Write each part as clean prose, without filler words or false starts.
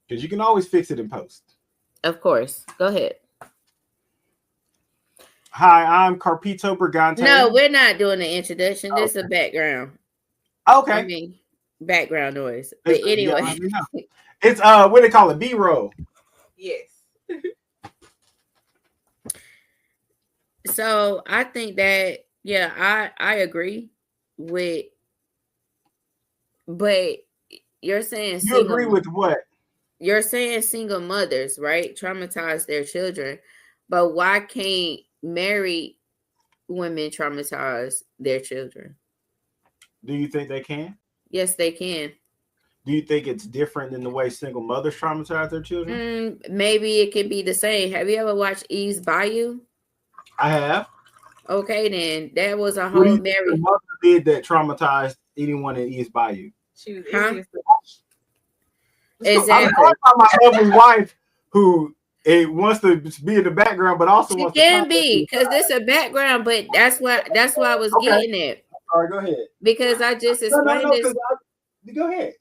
Because you can always fix it in post. Of course. Go ahead. Hi, I'm Carpito Brigante. No, we're not doing the introduction. This is a background. Okay. I mean, background noise. But anyway. Yeah, it's what they call it, B-roll. Yes. So I think that, yeah, I agree with, but you're saying you agree with what? You're saying single mothers, right? Traumatize their children. But why can't married women traumatize their children? Do you think they can? Yes, they can. Do you think it's different than the way single mothers traumatize their children? Maybe it can be the same. Have you ever watched Eve's Bayou? I have. Okay, then that was a whole married mother did that traumatized anyone in East Bayou. She was exactly. I'm my lovely wife who it wants to be in the background, but also she wants can to be because it's a background. But that's why I was getting at. All right, go ahead. Because I just explained this. Go ahead.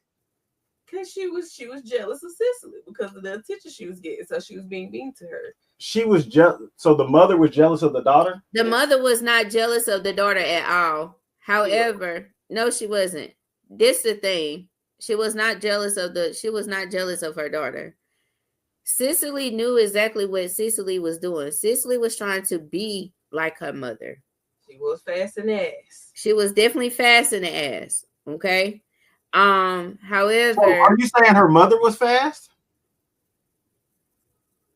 Because she was jealous of Cicely because of the attention she was getting, so she was being mean to her. She was jealous. So the mother was jealous of the daughter? The mother was not jealous of the daughter at all. However, no, she wasn't. This is the thing. She was not jealous of her daughter. Cicely knew exactly what Cicely was doing. Cicely was trying to be like her mother. She was fast in the ass. She was definitely fast in the ass. Okay. However, so are you saying her mother was fast?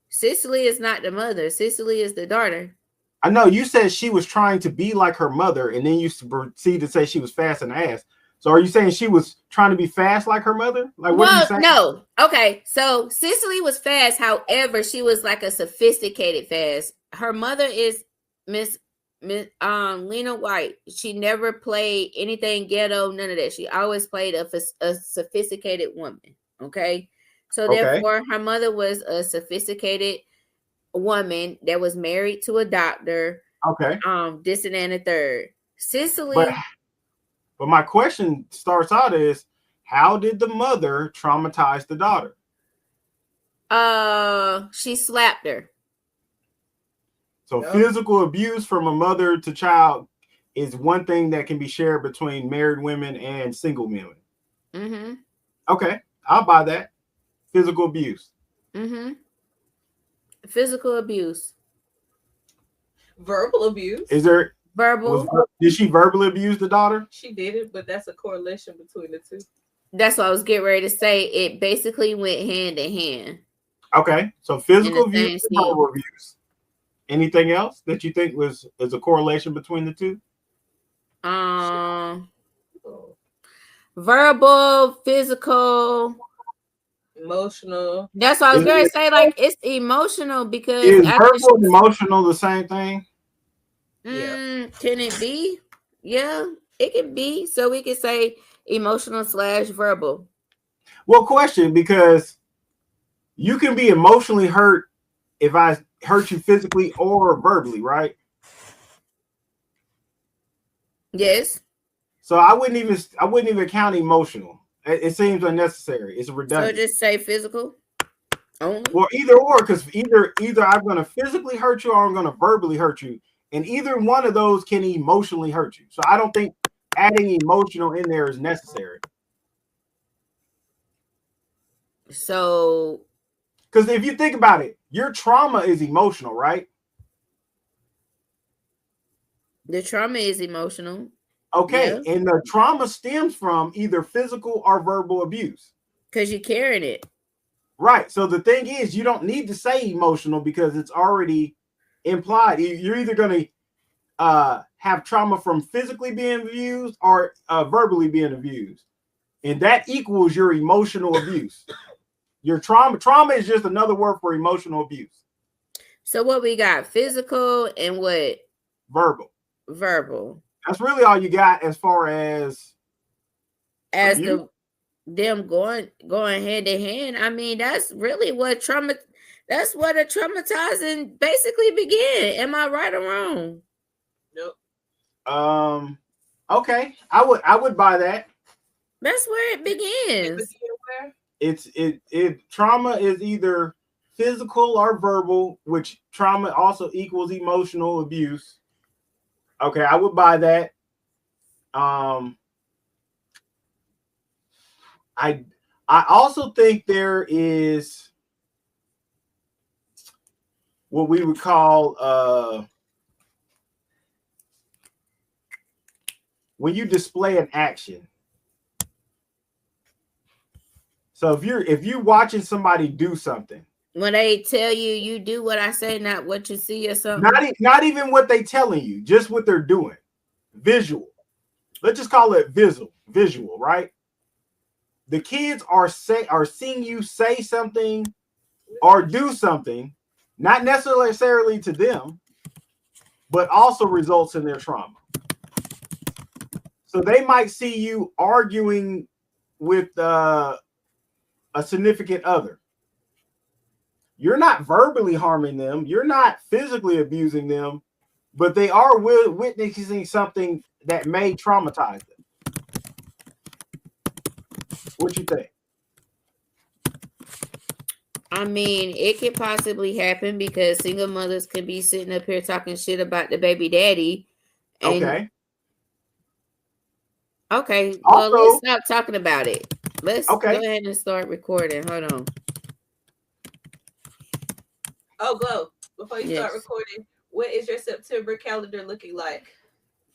Cicely is not the mother. Cicely is the daughter. I know you said she was trying to be like her mother, and then you proceed to say she was fast in the ass. So are you saying she was trying to be fast like her mother? Like, what are you saying? No. Okay. So Cicely was fast. However, she was like a sophisticated fast. Her mother is Miss Lena White. She never played anything ghetto, none of that. She always played a sophisticated woman. Okay. So therefore, her mother was a sophisticated woman that was married to a doctor. Okay. This and that and the third. Cicely. But my question starts out is, how did the mother traumatize the daughter? She slapped her. So physical abuse from a mother to child is one thing that can be shared between married women and single women. Mm-hmm. Okay, I'll buy that. Physical abuse. Mm-hmm. Physical abuse. Verbal abuse. Is there verbal? Did she verbally abuse the daughter? She did it, but that's a correlation between the two. That's what I was getting ready to say. It basically went hand in hand. Okay, so physical abuse and verbal abuse. Anything else that you think is a correlation between the two? Verbal, physical, emotional. That's what I was going to say. Like, it's emotional because is verbal and emotional the same thing? Can it be? Yeah, it can be. So we can say emotional / verbal. Well, question, because you can be emotionally hurt if I hurt you physically or verbally, right? Yes. So I wouldn't even count emotional. It seems unnecessary. It's redundant. So just say physical only. Well, either or, because either I'm going to physically hurt you or I'm going to verbally hurt you, and either one of those can emotionally hurt you. So I don't think adding emotional in there is necessary. So, because if you think about it, your trauma is emotional, right? The trauma is emotional. Okay, yeah. And the trauma stems from either physical or verbal abuse. Because you're carrying it. Right. So the thing is, you don't need to say emotional because it's already implied. You're either going to have trauma from physically being abused or verbally being abused. And that equals your emotional abuse. Your trauma is just another word for emotional abuse. So what we got? Physical and what? Verbal. That's really all you got as far as abuse. Them going hand in hand. I mean, that's really what that's what a traumatizing basically began. Am I right or wrong? Nope. Okay. I would buy that. That's where it begins. trauma is either physical or verbal, which trauma also equals emotional abuse. Okay, I would buy that. I also think there is what we would call when you display an action. So if you're watching somebody do something, when they tell you do what I say, not what you see or something. not even what they telling you, just what they're doing, visual. Let's just call it visual, right? The kids are seeing you say something or do something, not necessarily to them, but also results in their trauma. So they might see you arguing with a significant other. You're not verbally harming them, you're not physically abusing them, but they are witnessing something that may traumatize them. What you think? I mean, it could possibly happen because single mothers could be sitting up here talking shit about the baby daddy. And okay, well, Also, let's stop talking about it. Let's go ahead and start recording. Hold on. Oh, Glo, before you start recording, what is your September calendar looking like?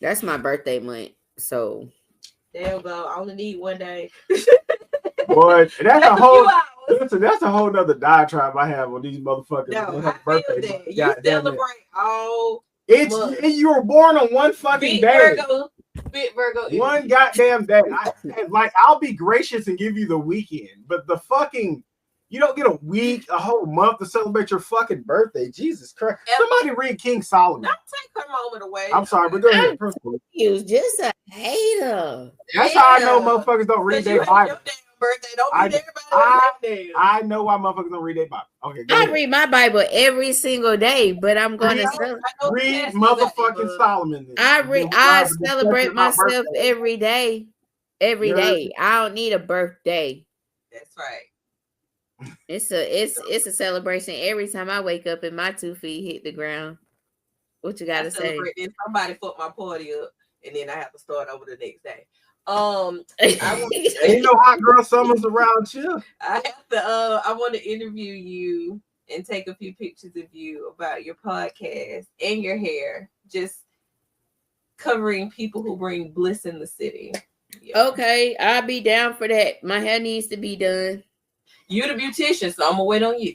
That's my birthday month, so there you go. I only need one day. Boy, that's a whole that's a whole nother diatribe I have on these motherfuckers. No, I feel that. You celebrate all. You were born on one fucking day. Big Virgo. One goddamn day. I'll be gracious and give you the weekend, but the fucking you don't get a week, a whole month to celebrate your fucking birthday. Jesus Christ! Somebody read King Solomon. Don't take her moment away. I'm sorry, but go ahead. You was just a hater. That's how I know motherfuckers don't read their Bible. Birthday. Don't read everybody. I know why motherfuckers don't read their Bible. Okay, I read my Bible every single day, but I'm going to read motherfucking Solomon. I celebrate myself every day. Every day. I don't need a birthday. That's right. It's a celebration every time I wake up and my 2 feet hit the ground. What you gotta say? Then somebody fucked my party up, and then I have to start over the next day. Ain't no hot girl summers around you. I want to interview you and take a few pictures of you about your podcast and your hair, just covering people who bring bliss in the city. Yeah. Okay, I'll be down for that. My hair needs to be done. You the beautician, so I'm gonna wait on you.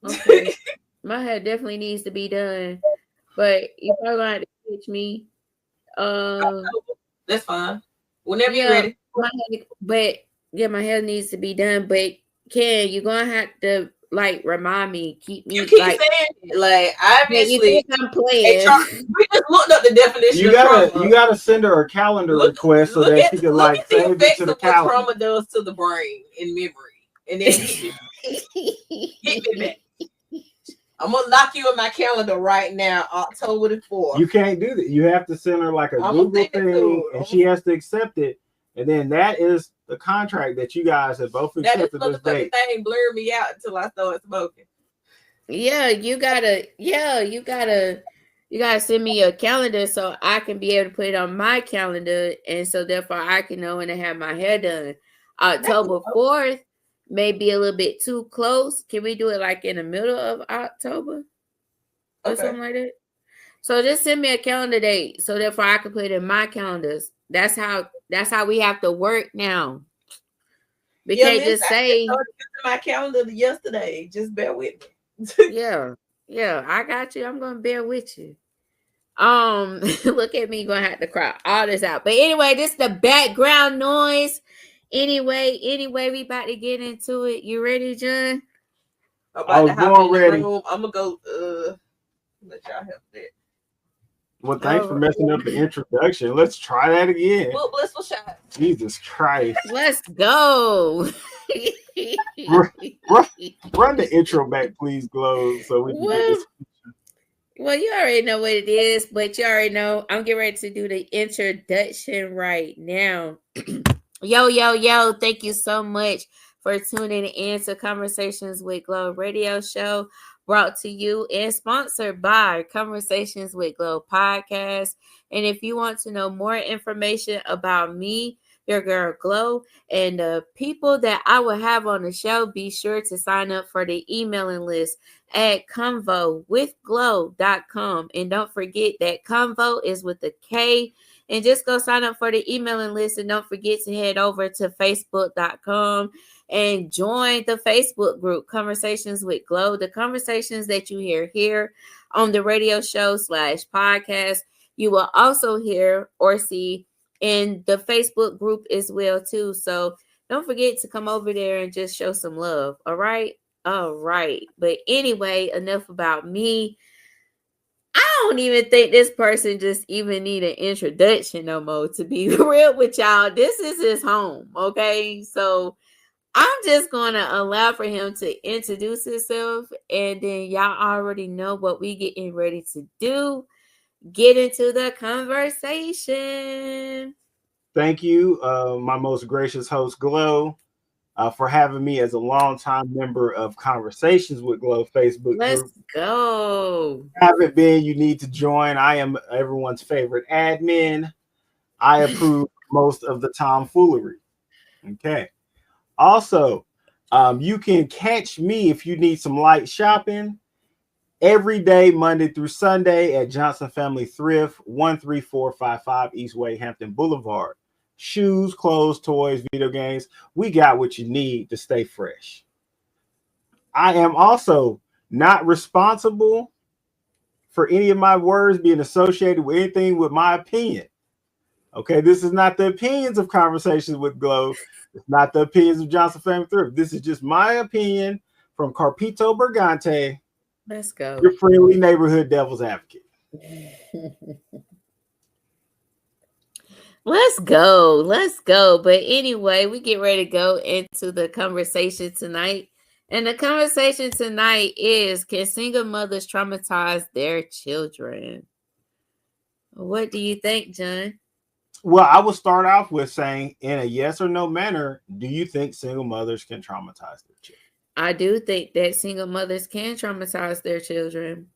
Okay. My hair definitely needs to be done, but you're probably gonna have to teach me. That's fine. Whenever you're ready. My hair needs to be done. But you're gonna have to remind me, keep me. You keep saying it. Obviously, you think I'm playing. We just looked up the definition. You gotta send her a calendar request so that she can save it to the calendar. What trauma does to the brain and memory, and then get me back. I'm gonna lock you in my calendar right now, October the 4th. You can't do that. You have to send her a Google thing, and she has to accept it. And then that is the contract that you guys have both accepted this date. That thing blurred me out until I started smoking. You gotta send me a calendar so I can be able to put it on my calendar, and so therefore I can know when to have my hair done. October 4th may be a little bit too close. Can we do it in the middle of October or something like that? So just send me a calendar date so therefore I can put it in my calendars. That's how we have to work now. We can't just say my calendar yesterday. Just bear with me. Yeah, I got you. I'm gonna bear with you. Look at me gonna have to cry all this out. But anyway, this is the background noise. Anyway, we about to get into it. You ready, John? I was born ready. I'm gonna go let y'all help that. Well, thanks for messing up the introduction. Let's try that again. Well, blissful shot. Jesus Christ. Let's go. Run the intro back, please, Glo, so we can get this. Well, you already know what it is, but you already know I'm getting ready to do the introduction right now. Yo, yo, yo, thank you so much for tuning in to Conversations with Glo radio show, brought to you and sponsored by Conversations with Glo podcast. And if you want to know more information about me, your girl Glo, and the people that I will have on the show, be sure to sign up for the emailing list at convowithglo.com. And don't forget that convo is with a K, and just go sign up for the emailing list. And don't forget to head over to facebook.com and join the Facebook group, Conversations with Glo. The conversations that you hear here on the radio show / podcast, you will also hear or see in the Facebook group as well, too. So don't forget to come over there and just show some love. All right. All right. But anyway, enough about me. I don't even think this person just even need an introduction no more, to be real with y'all. This is his home, okay? So I'm just going to allow for him to introduce himself, and then y'all already know what we getting ready to do. Get into the conversation. Thank you, my most gracious host, Glo, for having me as a longtime member of Conversations with Glo Facebook Let's group. go. Haven't been, you need to join. I am everyone's favorite admin. I approve most of the tomfoolery. Okay. Also, you can catch me if you need some light shopping every day, Monday through Sunday, at Johnson Family Thrift, 13455 Eastway Hampton Boulevard. Shoes, clothes, toys, video games. We got what you need to stay fresh. I am also not responsible for any of my words being associated with anything with my opinion. Okay, this is not the opinions of Conversations with Glo. It's not the opinions of Johnson Family Thrift. This is just my opinion from Carpito Bergante, Let's go. your friendly neighborhood devil's advocate. Let's go. Let's go. But anyway, we get ready to go into the conversation tonight. And the conversation tonight is, can single mothers traumatize their children? What do you think, John? Well, I will start off with saying, in a yes or no manner, do you think single mothers can traumatize their children? I do think that single mothers can traumatize their children.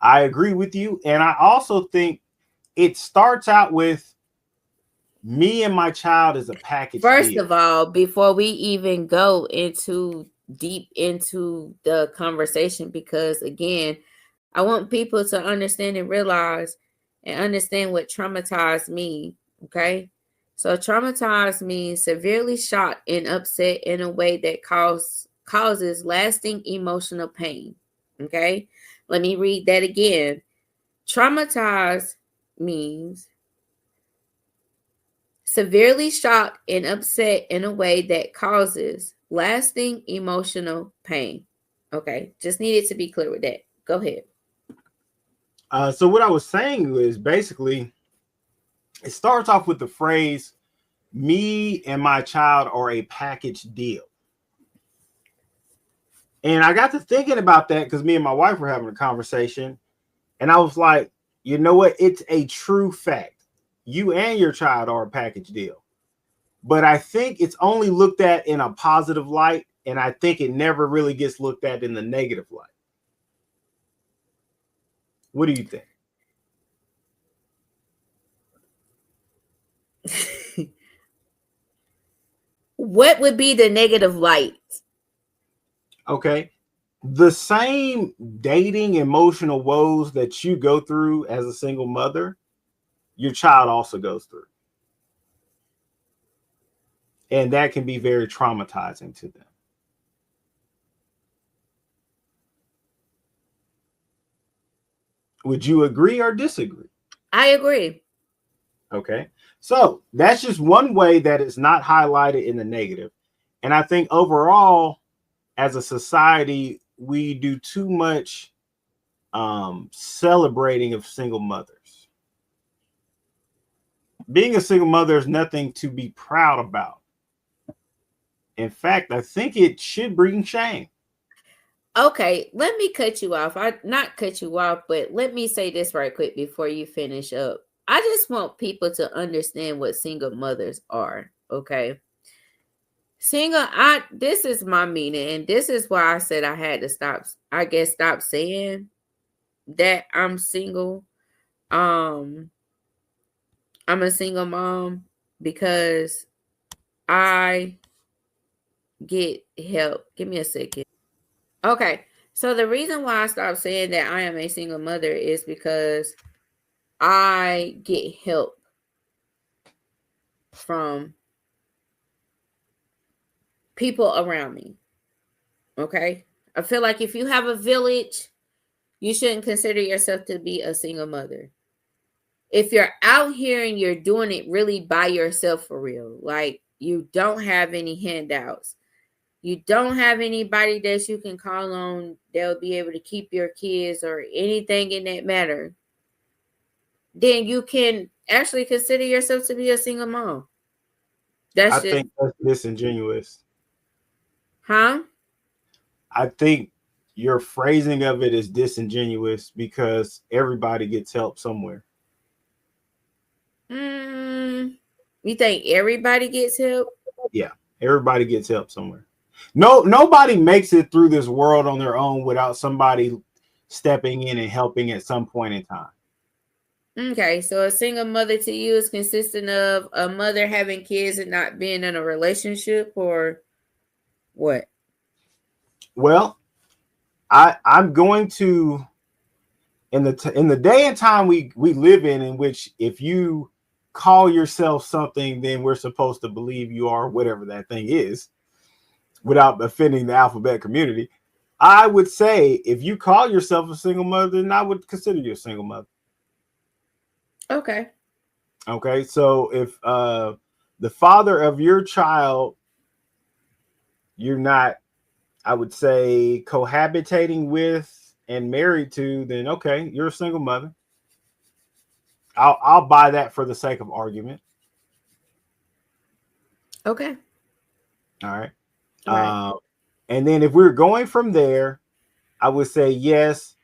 I agree with you. And I also think it starts out with me and my child is a package First deal. of all, before we even go into deep into the conversation, because again, I want people to understand and realize and understand what traumatized me. Okay. So traumatized means severely shocked and upset in a way that causes lasting emotional pain. Okay. Let me read that again. Traumatized means severely shocked and upset in a way that causes lasting emotional pain. Okay. Just needed to be clear with that. Go ahead. So what I was saying was basically, it starts off with the phrase, me and my child are a package deal. And I got to thinking about that because me and my wife were having a conversation. And I was like, you know what? It's a true fact. You and your child are a package deal. But I think it's only looked at in a positive light. And I think it never really gets looked at in the negative light. What do you think? What would be the negative light? Okay. The same dating emotional woes that you go through as a single mother, your child also goes through. And that can be very traumatizing to them. Would you agree or disagree? I agree. Okay. So that's just one way that it's not highlighted in the negative. And I think overall, as a society, we do too much celebrating of single mothers. Being a single mother is nothing to be proud about. In fact, I think it should bring shame. Okay, let me cut you off. I not cut you off, but let me say this right quick before you finish up. I just want people to understand what single mothers are. Okay. Single, this is my meaning, and this is why I said I had to stop saying that I'm single. I'm a single mom because I get help. Give me a second. Okay. So the reason why I stopped saying that I am a single mother is because I get help from people around me. Okay. I feel like if you have a village, you shouldn't consider yourself to be a single mother. If you're out here and you're doing it really by yourself for real, like you don't have any handouts, you don't have anybody that you can call on, they'll be able to keep your kids or anything in that matter, then you can actually consider yourself to be a single mom. I That's just, think that's disingenuous. huh? I think your phrasing of it is disingenuous because everybody gets help somewhere. Mm, you think everybody gets help? Yeah, everybody gets help somewhere. No, nobody makes it through this world on their own without somebody stepping in and helping at some point in time. Okay, so a single mother to you is consisting of a mother having kids and not being in a relationship, or what? Well, I'm going to in the day and time we live in which if you call yourself something, then we're supposed to believe you are whatever that thing is, without offending the alphabet community. I would say if you call yourself a single mother, then I would consider you a single mother. Okay. Okay, so if the father of your child, you're not, I would say, cohabitating with and married to, then okay, you're a single mother. I'll buy that for the sake of argument. Okay. All right. All right. And then if we're going from there, I would say yes,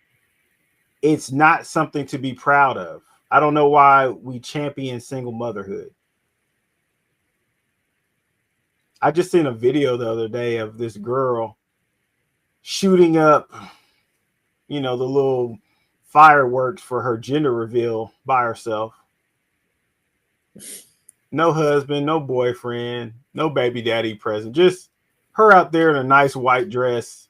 it's not something to be proud of. I don't know why we champion single motherhood. I just seen a video the other day of this girl shooting up, the little fireworks for her gender reveal by herself. No husband, no boyfriend, no baby daddy present. Just her out there in a nice white dress,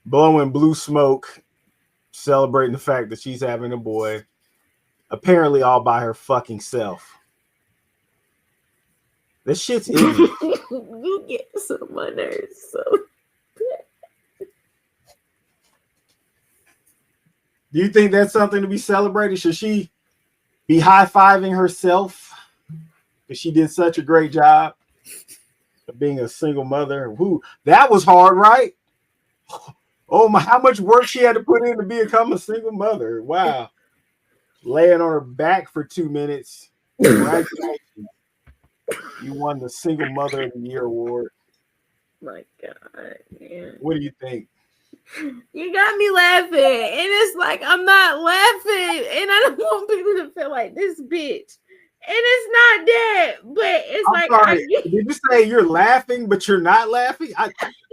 blowing blue smoke, celebrating the fact that she's having a boy, apparently all by her fucking self. This shit's ignorant. You get some my nerves. So Do you think that's something to be celebrated? Should she be high-fiving herself because she did such a great job of being a single mother? Who that was hard, right? Oh my, how much work she had to put in to become a single mother. Wow. Laying on her back for 2 minutes. Congratulations. You won the Single Mother of the Year award. my God, man. What do you think? You got me laughing. And it's like I'm not laughing. And I don't want people to feel like this bitch. And it's not that, but it's I'm like sorry. Did you say you're laughing, but you're not laughing?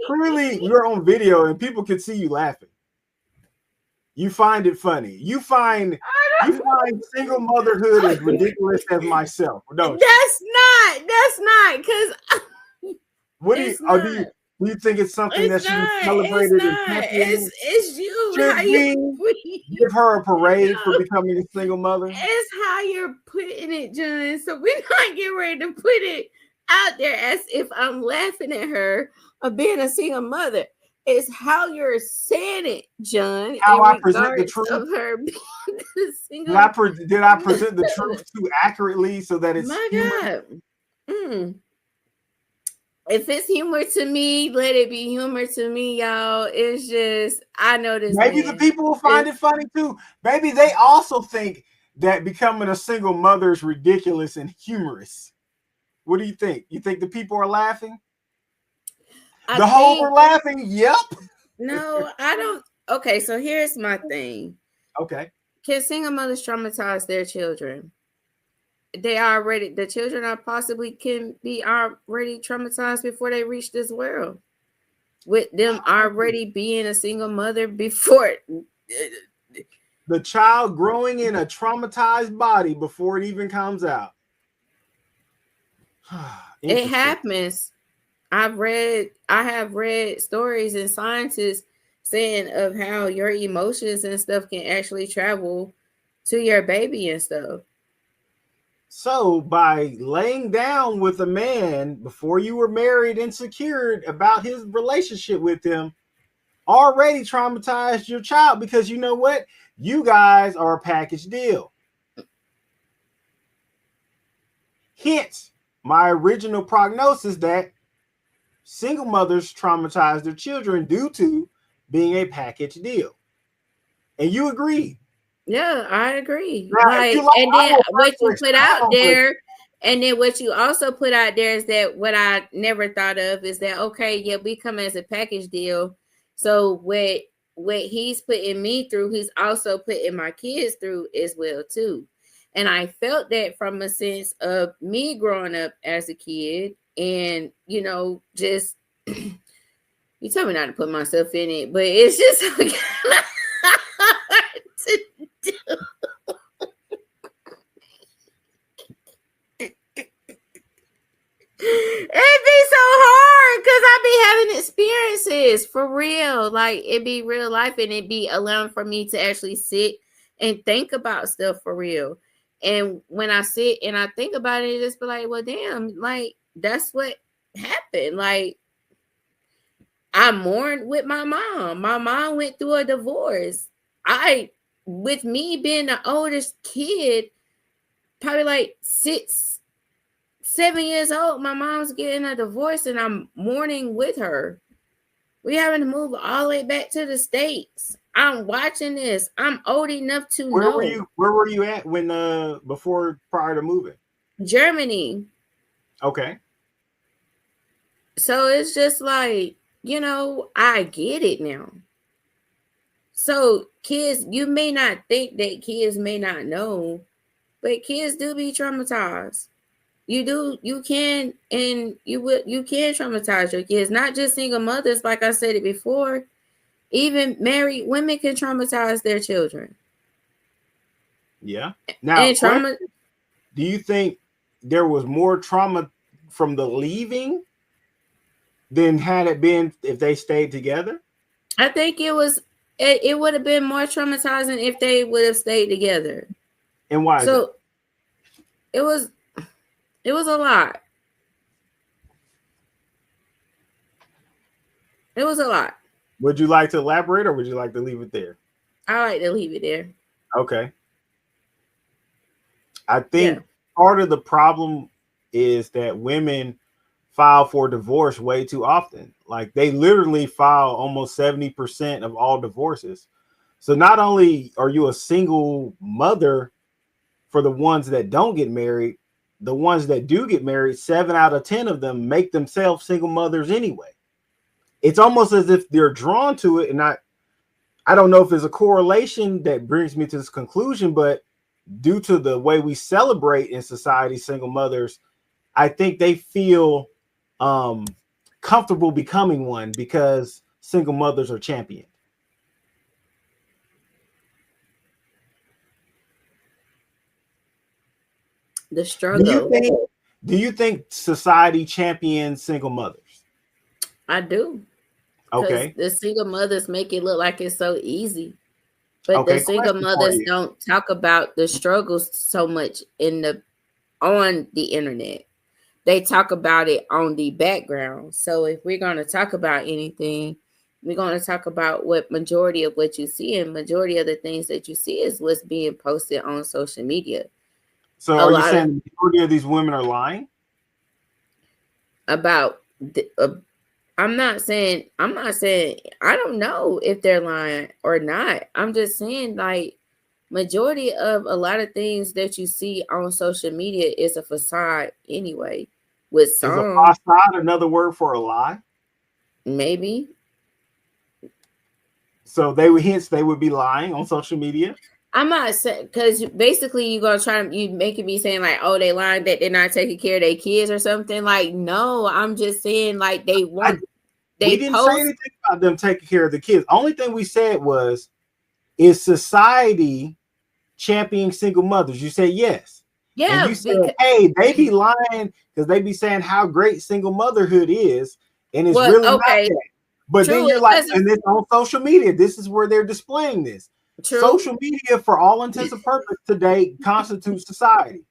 Clearly, you're on video and people can see you laughing. You find it funny. You find single motherhood as ridiculous as myself, don't you? That's not because What do you? it's Oh, not. do you think it's something that It's should be not. It's celebrated and not. championed? It's you. How Should you we put give her a parade for no. becoming a single mother? It's how you're putting it, John. So we're not getting ready to put it out there as if I'm laughing at her of being a single mother. It's how you're saying it, John, How in I present the regards truth? of her being a Did single I present the mother. truth too accurately so that it's My humor? God. Mm. If it's humor to me, let it be humor to me, y'all. It's just I know this Maybe the man. people will find it funny too. Maybe they also think that becoming a single mother is ridiculous and humorous. What do you think? You think the people are laughing? I The whole are think laughing? Yep. no, I don't. Okay, so here's my thing. Okay. Can single mothers traumatize their children? the children are possibly can be already traumatized before they reach this world, with them already being a single mother before. The child growing in a traumatized body before it even comes out. It happens. I have read stories and scientists saying of how your emotions and stuff can actually travel to your baby and stuff. So by laying down with a man before you were married and secured about his relationship with him, already traumatized your child, because you know what? You guys are a package deal. Hence, my original prognosis that single mothers traumatize their children due to being a package deal. And you agree. Yeah, I agree. Now, if you like, And I then will what you further put out expound, but there, and then what you also put out there is that what I never thought of is that, okay, yeah, we come as a package deal. So what he's putting me through, he's also putting my kids through as well too. And I felt that from a sense of me growing up as a kid, and just you tell me not to put myself in it, but it's just hard to do. It'd be so hard because I be having experiences for real. Like, it'd be real life, and it'd be allowing for me to actually sit and think about stuff for real. And when I sit and I think about it, just be like, well, damn, like, that's what happened. Like, I mourned with my mom. My mom went through a divorce. With me being the oldest kid, probably like 7 years old, my mom's getting a divorce and I'm mourning with her. We're having to move all the way back to the States. I'm watching this. I'm old enough to know. where were you at when before prior to moving? Germany. Okay. So it's just like, I get it now. So kids, you may not think that kids may not know, but kids do be traumatized. You can, and you can traumatize your kids, not just single mothers. Like I said it before, even married women can traumatize their children. Yeah. Now, And trauma, do you think there was more trauma from the leaving than had it been if they stayed together? I think it would have been more traumatizing if they would have stayed together. And why is that? So it was a lot. It was a lot. Would you like to elaborate, or would you like to leave it there? I like to leave it there. Okay. I Yeah. think part of the problem is that women file for divorce way too often. Like, they literally file almost 70% of all divorces. So not only are you a single mother for the ones that don't get married, the ones that do get married, 7 out of 10 of them make themselves single mothers anyway. It's almost as if they're drawn to it. And I don't know if there's a correlation that brings me to this conclusion, but due to the way we celebrate in society single mothers, I think they feel comfortable becoming one because single mothers are championed. The Do you struggle. think society champions single mothers? I do. Because Okay. the single mothers make it look like it's so easy. But the Okay. single Question for mothers you. don't talk about the struggles so much on the internet. They talk about it on the background. So if we're going to talk about anything, we're going to talk about what majority of what you see, and majority of the things that you see is what's being posted on social media. So A are you lot of saying the majority of these women are lying? about I'm not saying I don't know if they're lying or not. I'm just saying, like, majority of a lot of things that you see on social media is a facade anyway. With Is a some, facade another word for a lie? maybe. So they would be lying on social media. I'm not saying, because basically you're gonna try to, you making me saying like, oh, they lying that they're not taking care of their kids or something. Like, no, I'm just saying like they want, We they didn't say post. anything about them taking care of the kids. Only thing we said was, is society championing single mothers? You said yes. And Yeah, you said, because, hey, they be lying because they be saying how great single motherhood is, and it's well, really not okay, that. But then true, you're it like, wasn't and it's on social media. This is where they're displaying this. true. Social media, for all intents and purposes, today constitutes society.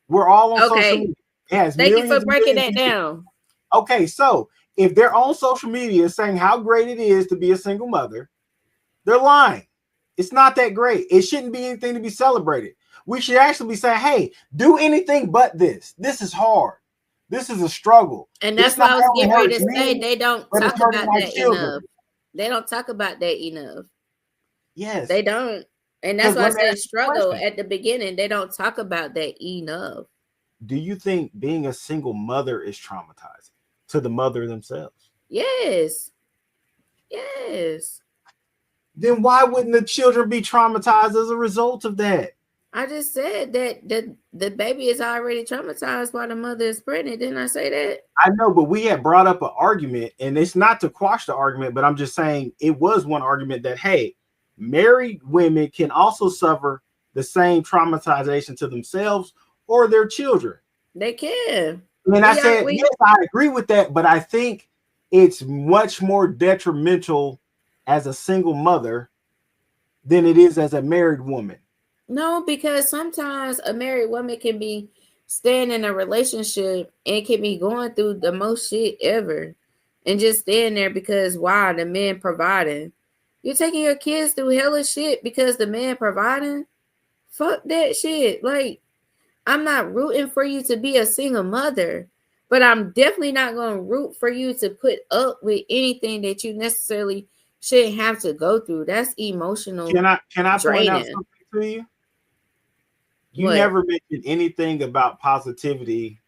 We're all on social Okay, media. It has thank you for millions and breaking millions that of people. down. Okay, so if they're on social media saying how great it is to be a single mother, they're lying. It's not that great. It shouldn't be anything to be celebrated. We should actually be saying, hey, do anything but this. This is hard. This is a struggle. And This that's not why I was only getting ready hurts to say me, they don't but it's talk hurting about my that children. enough. They don't talk about that enough. Yes. They don't. And that's Because why I let me said ask you a struggle question. at the beginning. They don't talk about that enough. Do you think being a single mother is traumatizing to the mother themselves? Yes. Yes. Then why wouldn't the children be traumatized as a result of that? I just said that the baby is already traumatized while the mother is pregnant. Didn't I say that? I know, but we had brought up an argument, and it's not to quash the argument, but I'm just saying it was one argument that, hey, married women can also suffer the same traumatization to themselves or their children. They can. And I We are said, we yes, I agree with that, but I think it's much more detrimental as a single mother than it is as a married woman. No, because sometimes a married woman can be staying in a relationship and can be going through the most shit ever and just staying there because why, the man providing. You're taking your kids through hella shit because the man providing. Fuck that shit. Like, I'm not rooting for you to be a single mother, but I'm definitely not going to root for you to put up with anything that you necessarily shouldn't have to go through. That's emotional Can I point out draining. something to you? You What? never mentioned anything about positivity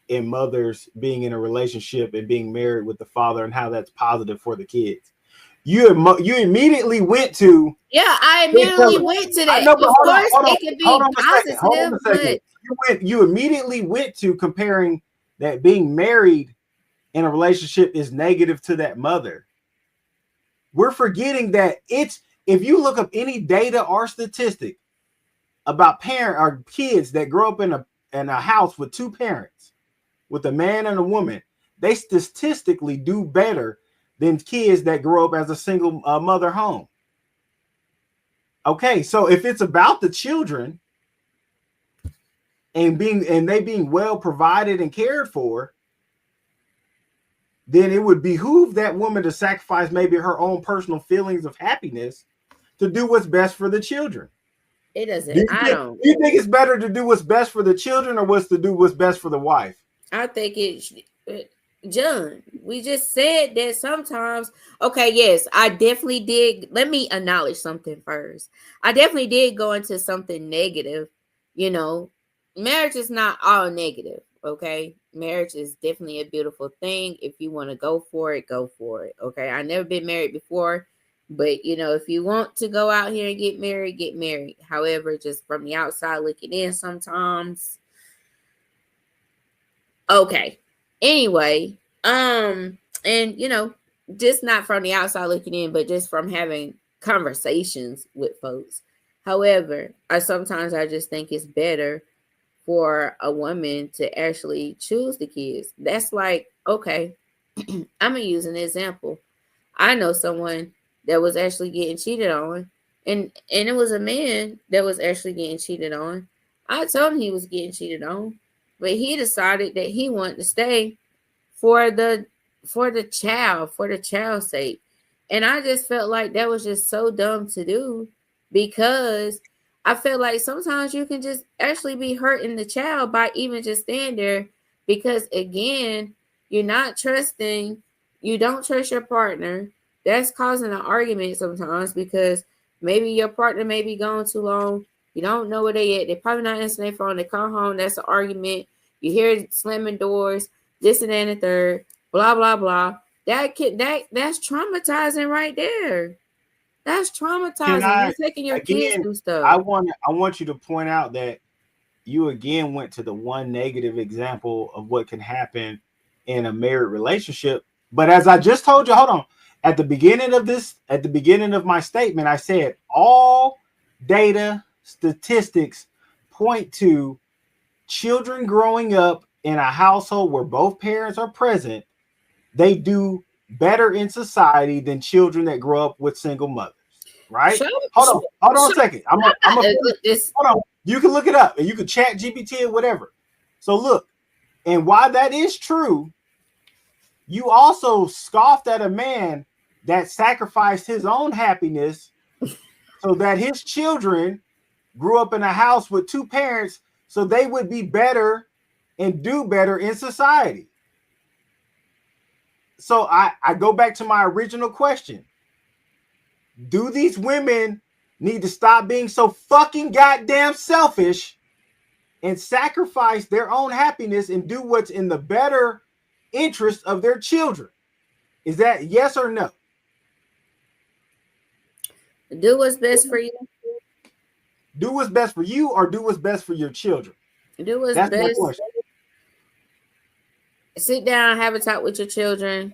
in mothers being in a relationship and being married with the father and how that's positive for the kids. You immediately went to Yeah, I big immediately fellas. went to I that. know, but Of course, it could hold be on a second. Hold on positive, a second. but You immediately went to comparing that being married in a relationship is negative to that mother. We're forgetting that it's, if you look up any data or statistic about parent or kids that grow up in a house with two parents, with a man and a woman, they statistically do better than kids that grow up as a single mother home. Okay, so if it's about the children and they being well provided and cared for, then it would behoove that woman to sacrifice maybe her own personal feelings of happiness to do what's best for the children. it Do doesn't. you I think, don't. do you think it's better to do what's best for the children or what's to do what's best for the wife? I think John, we just said that sometimes. Okay, yes, I definitely did. Let me acknowledge something first. I definitely did go into something negative. You know, marriage is not all negative. Okay, marriage is definitely a beautiful thing. If you want to go for it, go for it. Okay, I never been married before, but if you want to go out here and get married, get married. However, just from the outside looking in, sometimes. Okay. Anyway, and just not from the outside looking in, but just from having conversations with folks. However, I just think it's better for a woman to actually choose the kids. That's like, okay, I'm gonna use an example. I know someone that was actually getting cheated on, and it was a man that was actually getting cheated on. I told him he was getting cheated on, but he decided that he wanted to stay for the child's sake. And I just felt like that was just so dumb to do, because I feel like sometimes you can just actually be hurting the child by even just staying there, because again, you're not trusting, you don't trust your partner. That's causing an argument sometimes, because maybe your partner may be gone too long. You don't know where they at. They're probably not answering their phone. They come home. That's an argument. You hear slamming doors, this and that and the third, blah blah blah. That's traumatizing right there. That's Can traumatizing. I You taking your kids again? through stuff. I want you to point out that you again went to the one negative example of what can happen in a married relationship. But as I just told you, hold on. At the beginning of my statement, I said all data statistics point to children growing up in a household where both parents are present, they do better in society than children that grow up with single mothers. Right? Show, Hold on a show, second. I'm a this. hold on. You can look it up and you can chat GPT or whatever. So look, and why that is true, you also scoffed at a man that sacrificed his own happiness so that his children grew up in a house with two parents so they would be better and do better in society. So I go back to my original question. Do these women need to stop being so fucking goddamn selfish and sacrifice their own happiness and do what's in the better interest of their children? Is that yes or no? Do what's best for you. Do what's best for you or do what's best for your children? Do what's That's my best. question. Sit down, have a talk with your children.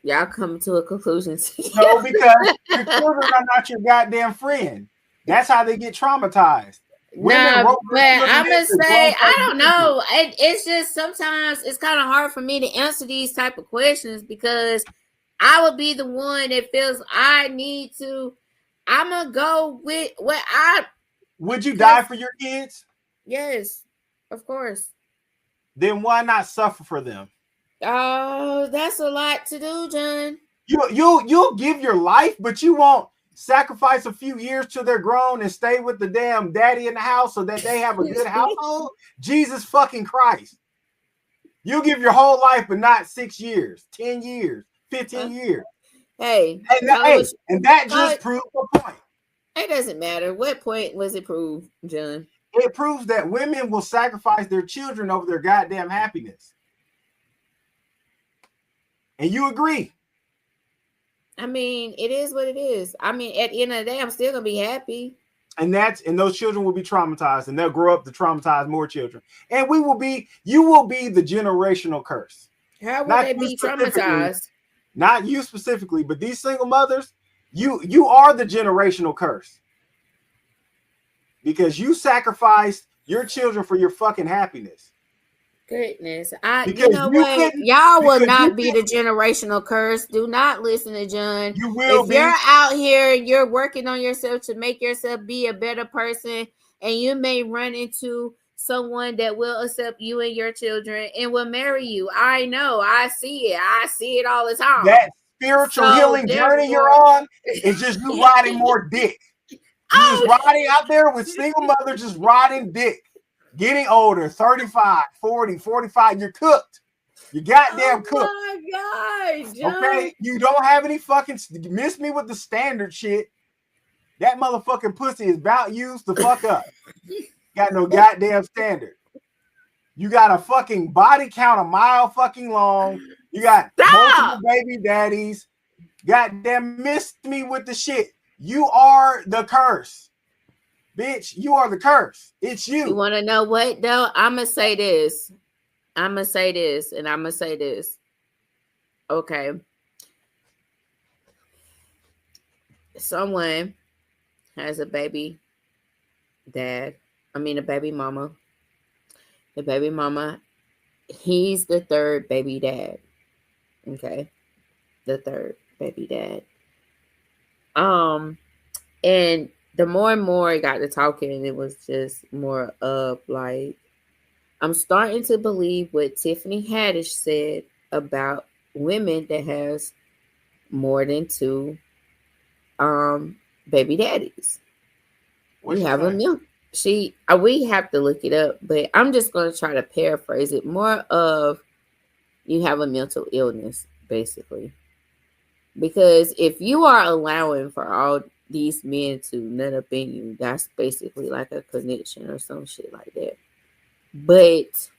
Y'all come to a conclusion. No, because your children are not your goddamn friend. That's how they get traumatized. Women Nah, wrote but their I'm children gonna into say I grown-fucking don't business. know. It's just sometimes it's kind of hard for me to answer these type of questions because I would be the one that feels I need to. I'm gonna go with what I. Would you die Cause for your kids? yes, of course. Then why not suffer for them? Oh, that's a lot to do, John. You'll give your life, but you won't sacrifice a few years till they're grown and stay with the damn daddy in the house so that they have a good household. Jesus fucking Christ. You'll give your whole life, but not 6 years, 10 years, 15 years. Hey, And that call just it. proves a point. It doesn't matter. What point was it proved, John? It proves that women will sacrifice their children over their goddamn happiness. And you agree. I mean, it is what it is. I mean, at the end of the day, I'm still gonna be happy. And those children will be traumatized and they'll grow up to traumatize more children. And you will be the generational curse. How will Not they you be specifically, traumatized? not you specifically, but these single mothers, you are the generational curse. Because you sacrificed your children for your fucking happiness. Goodness, you Because know you what? couldn't, Y'all will because you not be couldn't, the generational curse. Do not listen to John. you will If you're be. out here, you're working on yourself to make yourself be a better person, and you may run into someone that will accept you and your children and will marry you. I know. I see it. I see it all the time. That spiritual So healing journey you're therefore, on is just you riding more dick. You just oh, riding out there with single mothers, just riding dick. Getting older, 35, 40, 45. You're cooked. You goddamn cooked. oh my God, John. Okay? You don't have any fucking miss me with the standard shit. That motherfucking pussy is about used to fuck up. Got no goddamn standard. You got a fucking body count a mile fucking long. You got multiple Stop. baby daddies. Goddamn miss me with the shit. You are the curse. Bitch, you are the curse. It's You you. want to know what though? I'm gonna say this. I'm gonna say this, and I'm gonna say this. Okay, someone has a baby dad. I mean, a baby mama. The baby mama. He's the third baby dad. Okay, the third baby dad. Um, and the more and more I got to talking, it was just more of like I'm starting to believe what Tiffany Haddish said about women that has more than two baby daddies. What You she have a say? milk. We have to look it up, but I'm just going to try to paraphrase it more of you have a mental illness, basically. Because if you are allowing for all these men to nut up in you, that's basically like a connection or some shit like that. But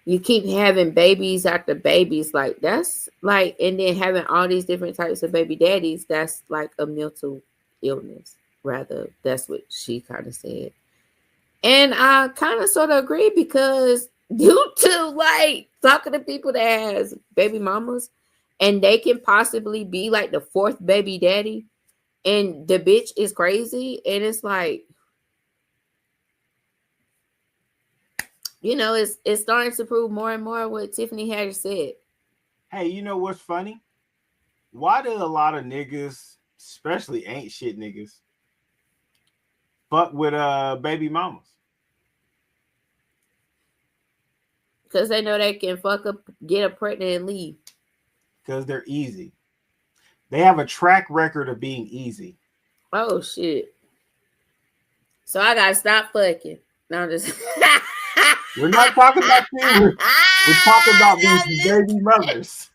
you keep having babies after babies, like that's like, and then having all these different types of baby daddies, that's like a mental illness. Rather, that's what she kind of said. And I kind of sort of agree because due to like talking to people that has baby mamas and they can possibly be like the fourth baby daddy and the bitch is crazy. And it's like, you know, it's starting to prove more and more what Tiffany Haddish said. Hey, you know what's funny? Why do a lot of niggas, especially ain't shit niggas, fuck with baby mamas? Because they know they can fuck up, get her pregnant, and leave. Because they're easy. They have a track record of being easy. Oh shit! So I gotta stop fucking. No, I'm just. We're not talking about you. We're talking about these baby mothers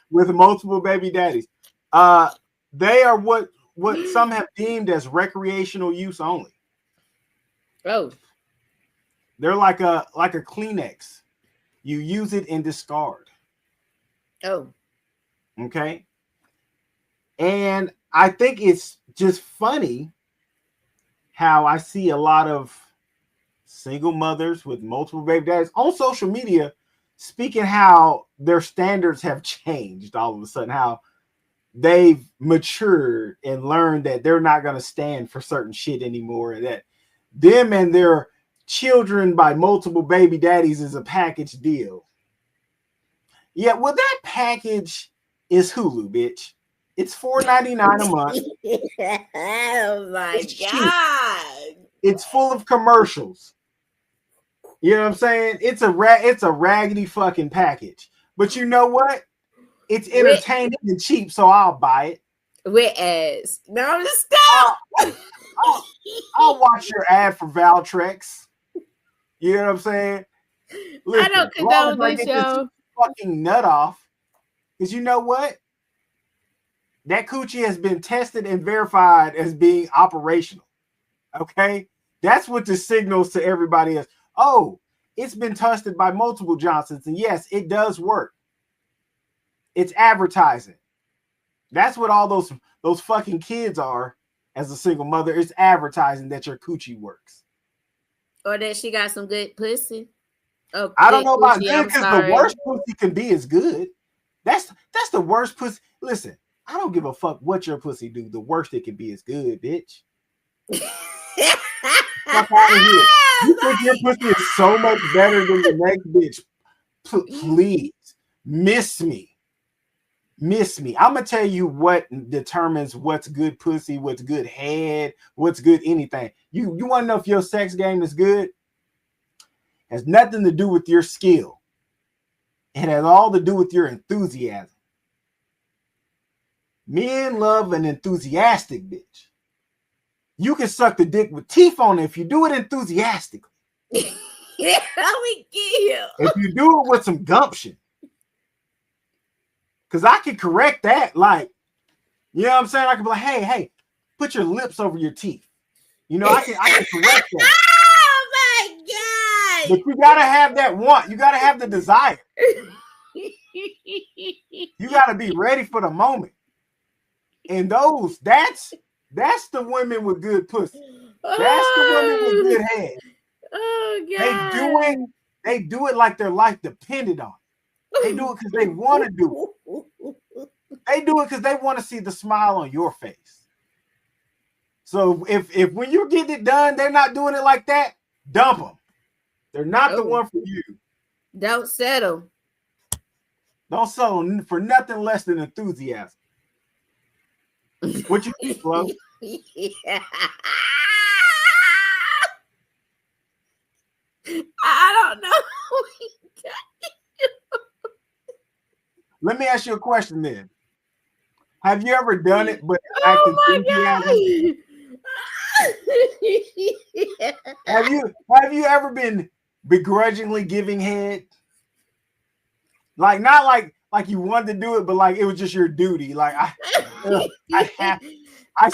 with multiple baby daddies. They are what some have deemed as recreational use only. Oh. They're like a Kleenex. You use it and discard. Oh. Okay. And I think it's just funny how I see a lot of single mothers with multiple baby daddies on social media speaking how their standards have changed all of a sudden, how they've matured and learned that they're not going to stand for certain shit anymore, and that them and their children by multiple baby daddies is a package deal. Yeah, well, that package is Hulu, bitch. It's $4.99 a month. Oh my god! It's full of commercials. You know what I'm saying? It's a raggedy fucking package. But you know what? It's entertaining and cheap, so I'll buy it. With ads. No, stop. I'll watch your ad for Valtrex. You know what I'm saying? Listen, I don't condone this, y'all. Fucking nut off. Because you know what? That coochie has been tested and verified as being operational. Okay? That's what this signals to everybody else. Oh, it's been tested by multiple Johnsons. And yes, it does work. It's advertising. That's what all those fucking kids are as a single mother. It's advertising that your coochie works. Or that she got some good pussy. Oh, I don't know about good, because the worst pussy can be as good. That's the worst pussy. Listen, I don't give a fuck what your pussy do. The worst it can be is good, bitch. Fuck out of here. You think your pussy is so much better than the next bitch? Please, miss me. I'm gonna tell you what determines what's good pussy, what's good head, what's good anything. You want to know if your sex game is good? It has nothing to do with your skill. It has all to do with your enthusiasm. Men love an enthusiastic bitch. You can suck the dick with teeth on it if you do it enthusiastically. Yeah, we get you. If you do it with some gumption. Because I can correct that. Like, you know what I'm saying? I can be like, hey, put your lips over your teeth. You know, I can correct that. Oh my god. But you gotta have that want. You gotta have the desire. You gotta be ready for the moment. And that's the women with good pussy. That's the women with good head. Oh god. They do it like their life depended on it. They do it because they want to do it. They do it because they want to see the smile on your face. So if when you're getting it done, they're not doing it like that, dump them. They're not the one for you. Don't settle. Don't settle for nothing less than enthusiasm. What you think, Glo? Yeah. I don't know. Let me ask you a question then. Have you ever done it but Oh my god! Have you ever been begrudgingly giving head? Like not like you wanted to do it, but like it was just your duty. Like I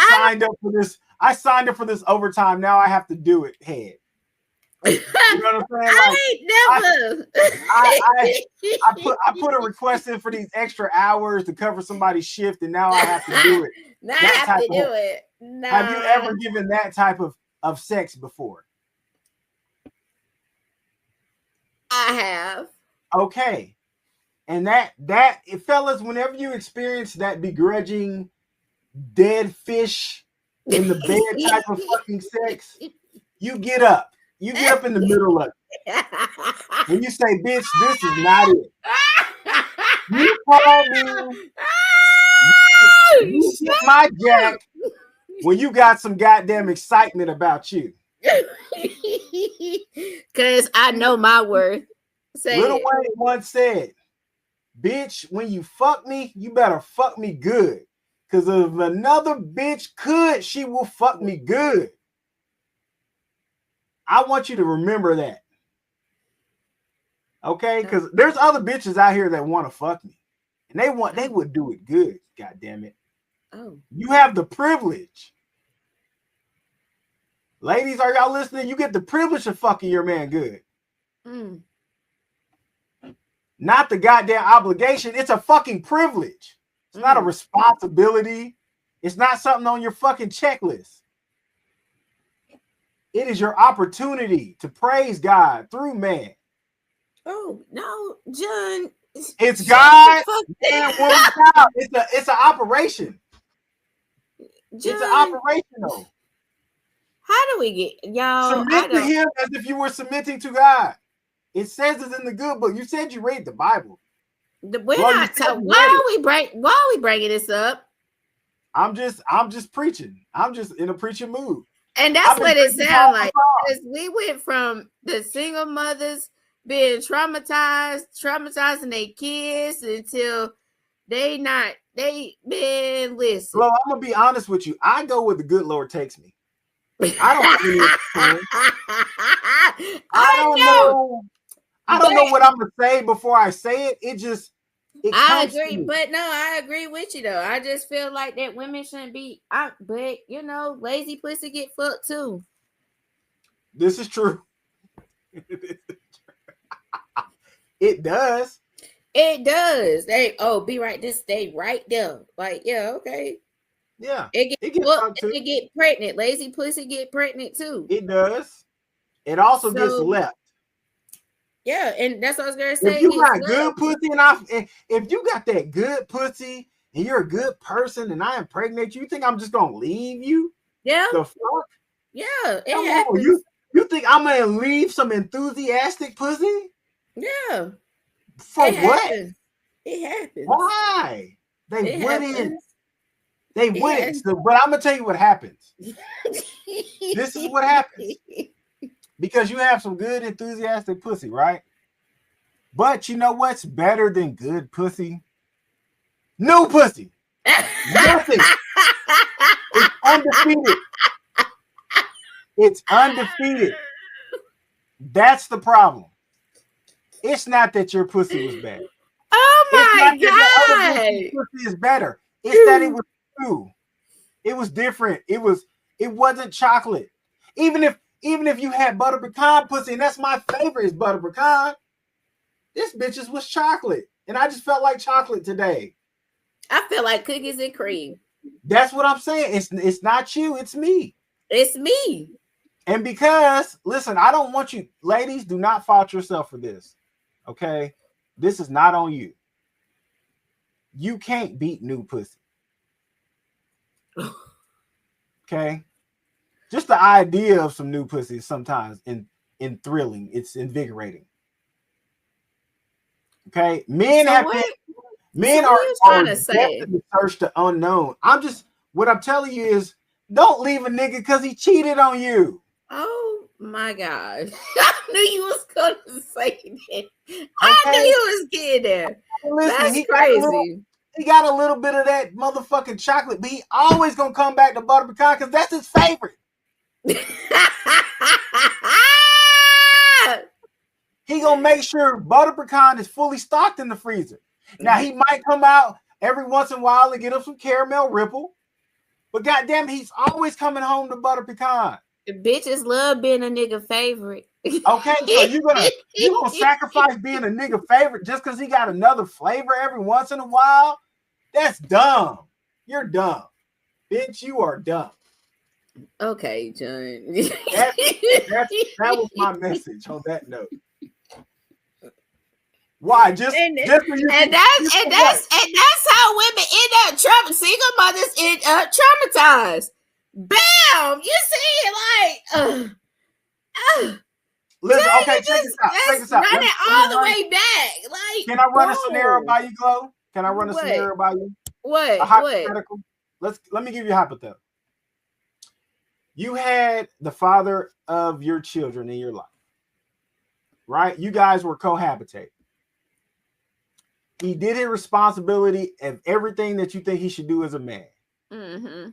signed up for this. I signed up for this overtime. Now I have to do it. Head. You know what I'm saying? Like, I ain't never. I put a request in for these extra hours to cover somebody's shift, and now I have to do it. Now I That have type to of. do it. Nah. Have you ever given that type of sex before? I have. Okay. And fellas, whenever you experience that begrudging dead fish in the bed type of fucking sex, you get up. You get up in the middle of it. And you say, bitch, this is not it. You call me. You get my jack when you got some goddamn excitement about you. Cause I know my worth. Say Little it. Wayne once said, bitch, when you fuck me, you better fuck me good. Because if another bitch could, she will fuck me good. I want you to remember that. Okay? Because there's other bitches out here that want to fuck me. And they would do it good. God damn it. Oh. You have the privilege. Ladies, are y'all listening? You get the privilege of fucking your man good. Mm. Not the goddamn obligation. It's a fucking privilege. It's not a responsibility. It's not something on your fucking checklist. It is your opportunity to praise God through man. Oh no, John. It's God, man, woman, child. It's an operation. John, it's an operational. How do we get y'all? Submit to him as if you were submitting to God. It says it in the good book. You said you read the Bible. We're not talking. Why are we bringing this up? I'm just preaching. I'm just in a preaching mood. And that's what it sounds like. Because we went from the single mothers being traumatizing their kids until they been listen. Well, I'm gonna be honest with you. I go where the good Lord takes me. I don't have any I don't know. I don't know what I'm gonna say before I say it. I agree, but no, I agree with you though. I just feel like that women shouldn't be but lazy pussy get fucked too. This is true. It does. It does. Be right. This stay right there. Like, yeah, okay. Yeah. It get pregnant. Lazy pussy get pregnant too. It does. It also gets left. Yeah, and that's what I was gonna say. If you got good pussy and if you got that good pussy and you're a good person and I impregnate you, think I'm just gonna leave you? Yeah. The fuck? Yeah, it happens. You think I'm gonna leave some enthusiastic pussy? Yeah. For what? It happens. Why? They wouldn't. They wouldn't. So, but I'm gonna tell you what happens. This is what happens. Because you have some good enthusiastic pussy, right? But you know what's better than good pussy? New pussy. Nothing. It's undefeated. It's undefeated. That's the problem. It's not that your pussy was bad. Oh my God. Pussy is better. It's that it was new. It was different. It wasn't chocolate. Even if you had butter pecan pussy, and that's my favorite is butter pecan. This bitches was chocolate. And I just felt like chocolate today. I feel like cookies and cream. That's what I'm saying. It's not you, it's me. It's me. And because, listen, I don't want you, ladies, do not fault yourself for this. Okay? This is not on you. You can't beat new pussy. Okay? Just the idea of some new pussy is sometimes in thrilling. It's invigorating. Okay? Men are trying to say to search the unknown. What I'm telling you is don't leave a nigga because he cheated on you. Oh my God. I knew you was gonna say that. Okay. I knew you was getting there. Listen, that's crazy. He got a little bit of that motherfucking chocolate, but he always gonna come back to butter pecan because that's his favorite. He gonna make sure butter pecan is fully stocked in the freezer. Now he might come out every once in a while and get him some caramel ripple, but goddamn, he's always coming home to butter pecan. Bitches love being a nigga favorite. Okay, so you gonna sacrifice being a nigga favorite just because he got another flavor every once in a while? That's dumb. You're dumb, bitch. You are dumb. Okay, John. That was my message on that note. Why? Just and so you can that's how women end up single mothers end up traumatized. Bam! You see, listen. John, Okay, check this out. Check let's this out. run Let it me all the run. way back. Like, Can I run a scenario whoa. by you, Glo? Can I run a What? scenario by you? A What? hypothetical. Let me give you a hypothetical. You had the father of your children in your life, right? You guys were cohabitating. He did his responsibility of everything that you think he should do as a man. Mm-hmm.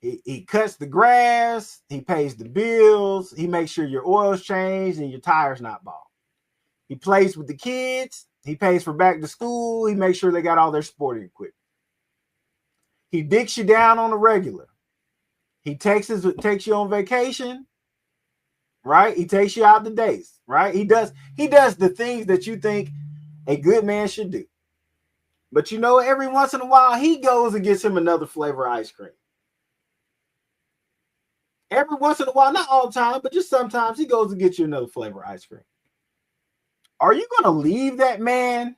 He cuts the grass, he pays the bills, he makes sure your oil's changed and your tires not bald. He plays with the kids, he pays for back to school, he makes sure they got all their sporting equipment. He dicks you down on the regular. He takes you on vacation, right? He takes you out the dates, right? He does the things that you think a good man should do. But you know, every once in a while, he goes and gets him another flavor of ice cream. Every once in a while, not all the time, but just sometimes he goes and gets you another flavor of ice cream. Are you going to leave that man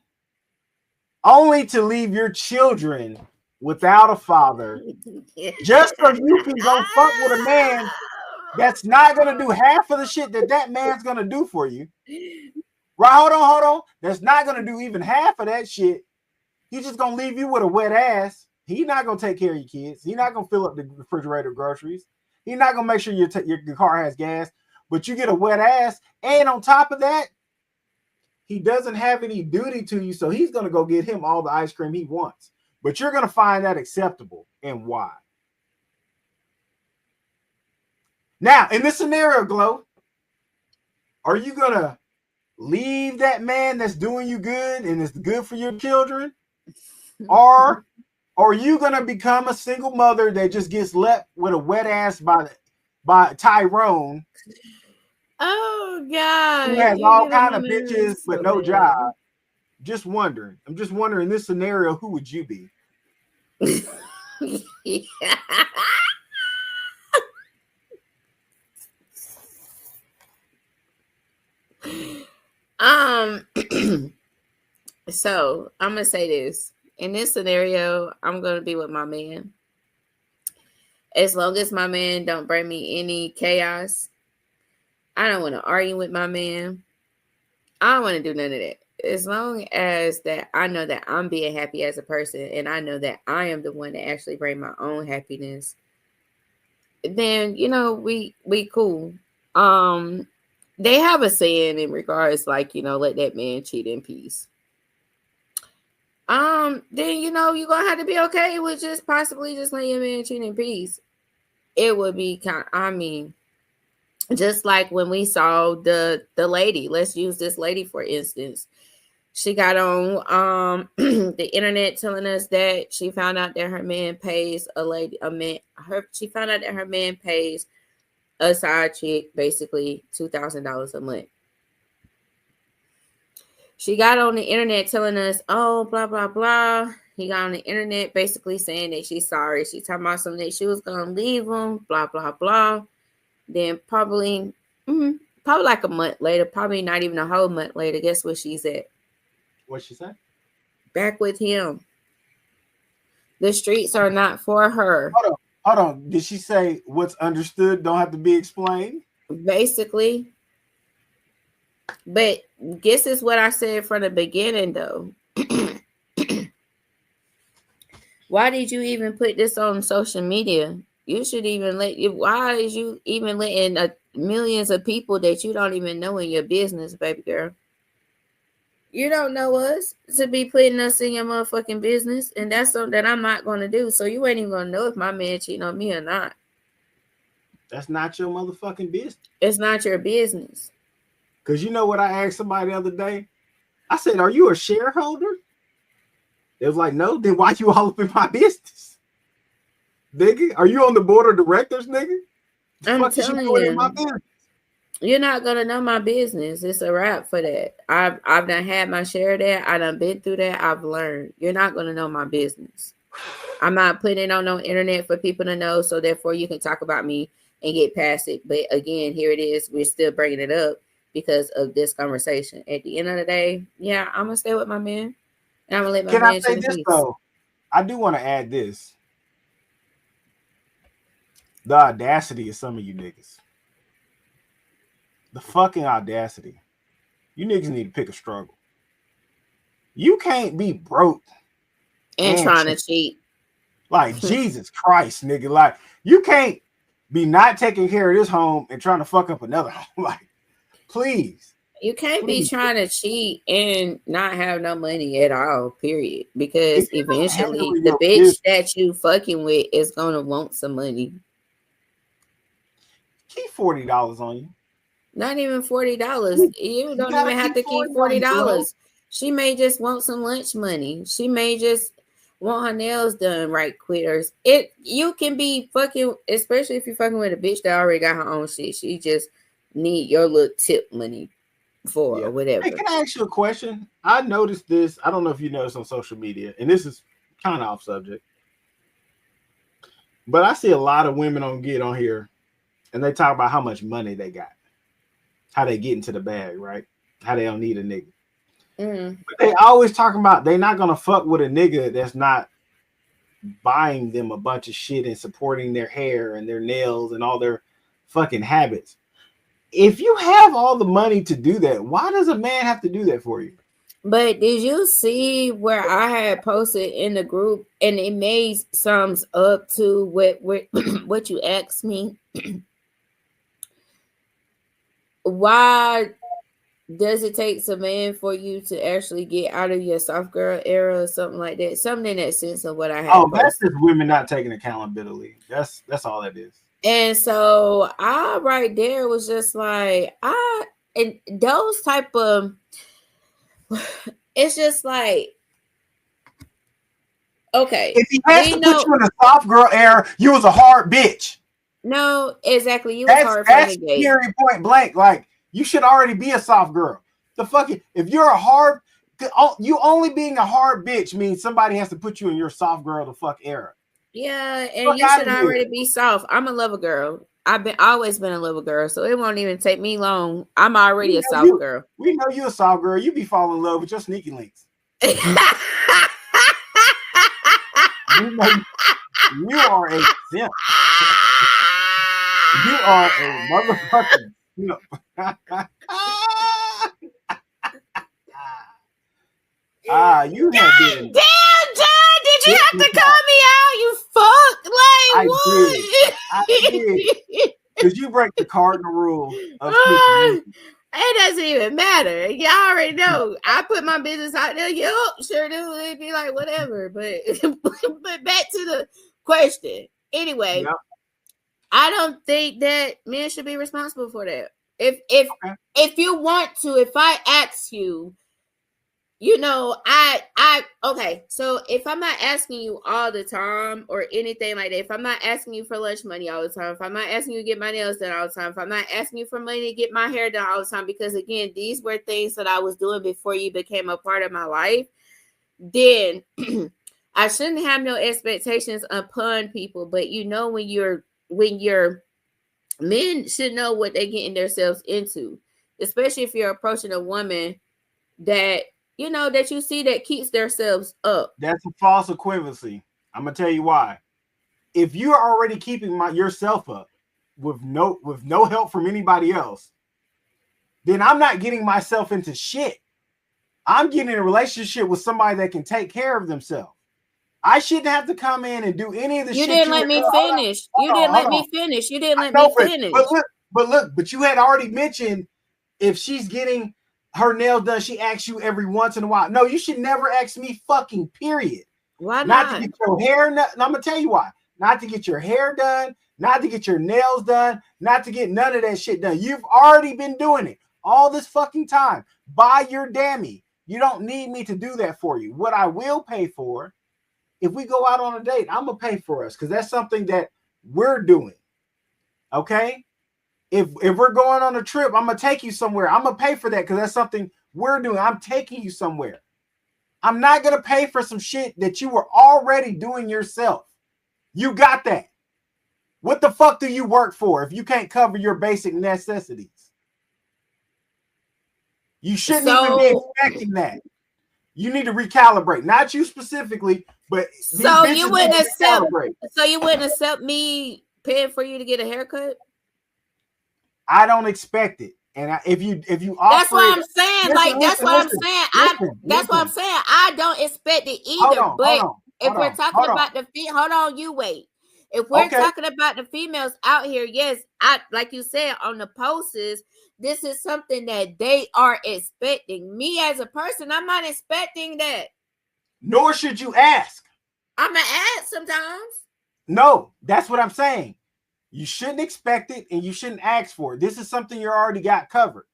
only to leave your children without a father just so you can go fuck with a man that's not going to do half of the shit that man's going to do for you? Right, hold on. That's not going to do even half of that shit. He's just going to leave you with a wet ass. He's not going to take care of your kids. He's not going to fill up the refrigerator with groceries. He's not going to make sure your car has gas. But you get a wet ass. And on top of that, he doesn't have any duty to you. So he's going to go get him all the ice cream he wants. But you're going to find that acceptable. And why? Now, in this scenario, Glo, are you going to leave that man that's doing you good and is good for your children? Or are you going to become a single mother that just gets left with a wet ass by Tyrone? Oh, God. Who has all kind of bitches but no job? Just wondering. I'm just wondering, in this scenario, who would you be? So I'm gonna say this. In this scenario, I'm gonna be with my man. As long as my man don't bring me any chaos, I don't want to argue with my man. I don't want to do none of that. As long as that I know that I'm being happy as a person and I know that I am the one that actually bring my own happiness, then we cool. They have a saying in regards like, let that man cheat in peace. Then you're gonna have to be okay with just possibly just letting your man cheat in peace. It would be just like when we saw the lady. Let's use this lady for instance. She got on the internet telling us that she found out that her man pays she found out that her man pays a side chick basically $2,000 a month. She got on the internet telling us, oh, blah, blah, blah. He got on the internet basically saying that she's sorry. She talking about something that she was going to leave him, blah, blah, blah. Then probably like a month later, probably not even a whole month later, guess where she's at? What'd she say? Back with him. The streets are not for her. Hold on. Did she say what's understood don't have to be explained? Basically. But guess is what I said from the beginning, though. Why did you even put this on social media? You should even why is you even letting millions of people that you don't even know in your business, baby girl? You don't know us to be putting us in your motherfucking business. And that's something that I'm not going to do. So you ain't even going to know if my man cheating on me or not. That's not your motherfucking business. It's not your business. Because you know what I asked somebody the other day? I said, are you a shareholder? They was like, no. Then why you all up in my business? Nigga, are you on the board of directors, nigga? I'm telling you. You're not gonna know my business. It's a wrap for that. I've done had my share of that. I done been through that. I've learned. You're not gonna know my business. I'm not putting it on no internet for people to know, so therefore you can talk about me and get past it. But again, here it is. We're still bringing it up because of this conversation. At the end of the day, yeah, I'm gonna stay with my man, and I'm gonna let my Can I man say chill in this peace. though? I do want to add this. The audacity of some of you niggas. The fucking audacity. You niggas need to pick a struggle. You can't be broke And and trying to cheat. like Jesus Christ, nigga. Like you can't be not taking care of this home and trying to fuck up another home. Like, please, You can't be please. trying to cheat and not have no money at all, period. If Because you're not eventually handling the your bitch business, that you fucking with is gonna want some money. keep $40 on you. Not even $40. You You don't gotta even have keep to 40 keep on you, bro. $40. She may just want some lunch money. She may just want her nails done right quitters. You can be fucking, especially if you're fucking with a bitch that already got her own shit. She just need your little tip money for Yeah. or Hey, whatever. can I ask you a question? I noticed this. I don't know if you noticed on social media, and this is kind of off subject, but I see a lot of women get on here and they talk about how much money they got, how they get into the bag, right? How they don't need a nigga. But they always talking about they not gonna fuck with a nigga that's not buying them a bunch of shit and supporting their hair and their nails and all their fucking habits. If you have all the money to do that, why does a man have to do that for you? But did you see where I had posted in the group and it made sums up to what what you asked me? Why does it take a man for you to actually get out of your soft girl era or something like that? Something in that sense of what I had Oh, that's posted. just women not taking accountability. That's all that is. And so I right there was just like and those type of it's just like okay, If he has we to put know you in a soft girl era, you was a hard bitch. no exactly you was That's hard from the that's gate. period point blank. Like you should already be a soft girl. The fucking if you're a hard, you only being a hard bitch means somebody has to put you in your soft girl the fuck era. Yeah, and Fuck you out should of here. already be soft. I'm a lover girl. I've been always been a lover girl, so it won't even take me long. I'm already We a know soft you. girl. We know you a soft girl. You be falling in love with your sneaky links. We know you are a simp. You are a motherfucking simp. You have been Damn, John, did you have to call me out? You fuck? I Like did. what? I did. Because you break the cardinal rule of sneaky Ah, links. it doesn't even matter. Y'all already know. I put my business out there. Yup, sure do. It'd be like whatever. But but back to the question. Anyway, Yep. I don't think that men should be responsible for that. Okay. If you want to, if I ask you, you know, I okay. So if I'm not asking you all the time or anything like that, if I'm not asking you for lunch money all the time, if I'm not asking you to get my nails done all the time, if I'm not asking you for money to get my hair done all the time, because again, these were things that I was doing before you became a part of my life, then I shouldn't have no expectations upon people. But you know, when you're men should know what they're getting themselves into, especially if you're approaching a woman that you know that you see that keeps themselves up. That's a false equivalency. I'm gonna tell you why. If you're already keeping yourself up with no help from anybody else, then I'm not getting myself into shit. I'm getting in a relationship with somebody that can take care of themselves. I shouldn't have to come in and do any of the You shit didn't you were let doing. me finish. You didn't Hold let on. me finish. You didn't I let know, me finish. but you had already mentioned if she's getting her nails done, she asks you every once in a while. No, you should never ask me fucking period. Why Not to not? get your hair done. I'm gonna tell you why. Not to get your hair done, not to get your nails done, not to get none of that shit done. You've already been doing it all this fucking time. Buy your dammy. You don't need me to do that for you. What I will pay for, if we go out on a date, I'm gonna pay for us because that's something that we're doing. Okay? if we're going on a trip, I'm gonna take you somewhere. I'm gonna pay for that because that's something we're doing. I'm taking you somewhere. I'm not gonna pay for some shit that you were already doing yourself. You got that. What the fuck do you work for if you can't cover your basic necessities? You shouldn't even be So, expecting that. You need to recalibrate. Not you specifically, but these so bitches you need wouldn't to accept. recalibrate. So you wouldn't accept me paying for you to get a haircut? I don't expect it. And if you That's offer what it, I'm saying. listen, Like that's listen, what I'm listen, saying. That's what I'm listen. saying. I don't expect it Hold either. on, hold But on, if hold we're on, talking hold on. about hold on, you wait. If we're Okay, talking about the females out here, yes, I like you said on the posters, this is something that they are expecting. Me as a person, I'm not expecting that. nor should you ask. I'm gonna ask sometimes. No, that's what I'm saying. You shouldn't expect it and you shouldn't ask for it. This is something you already got covered.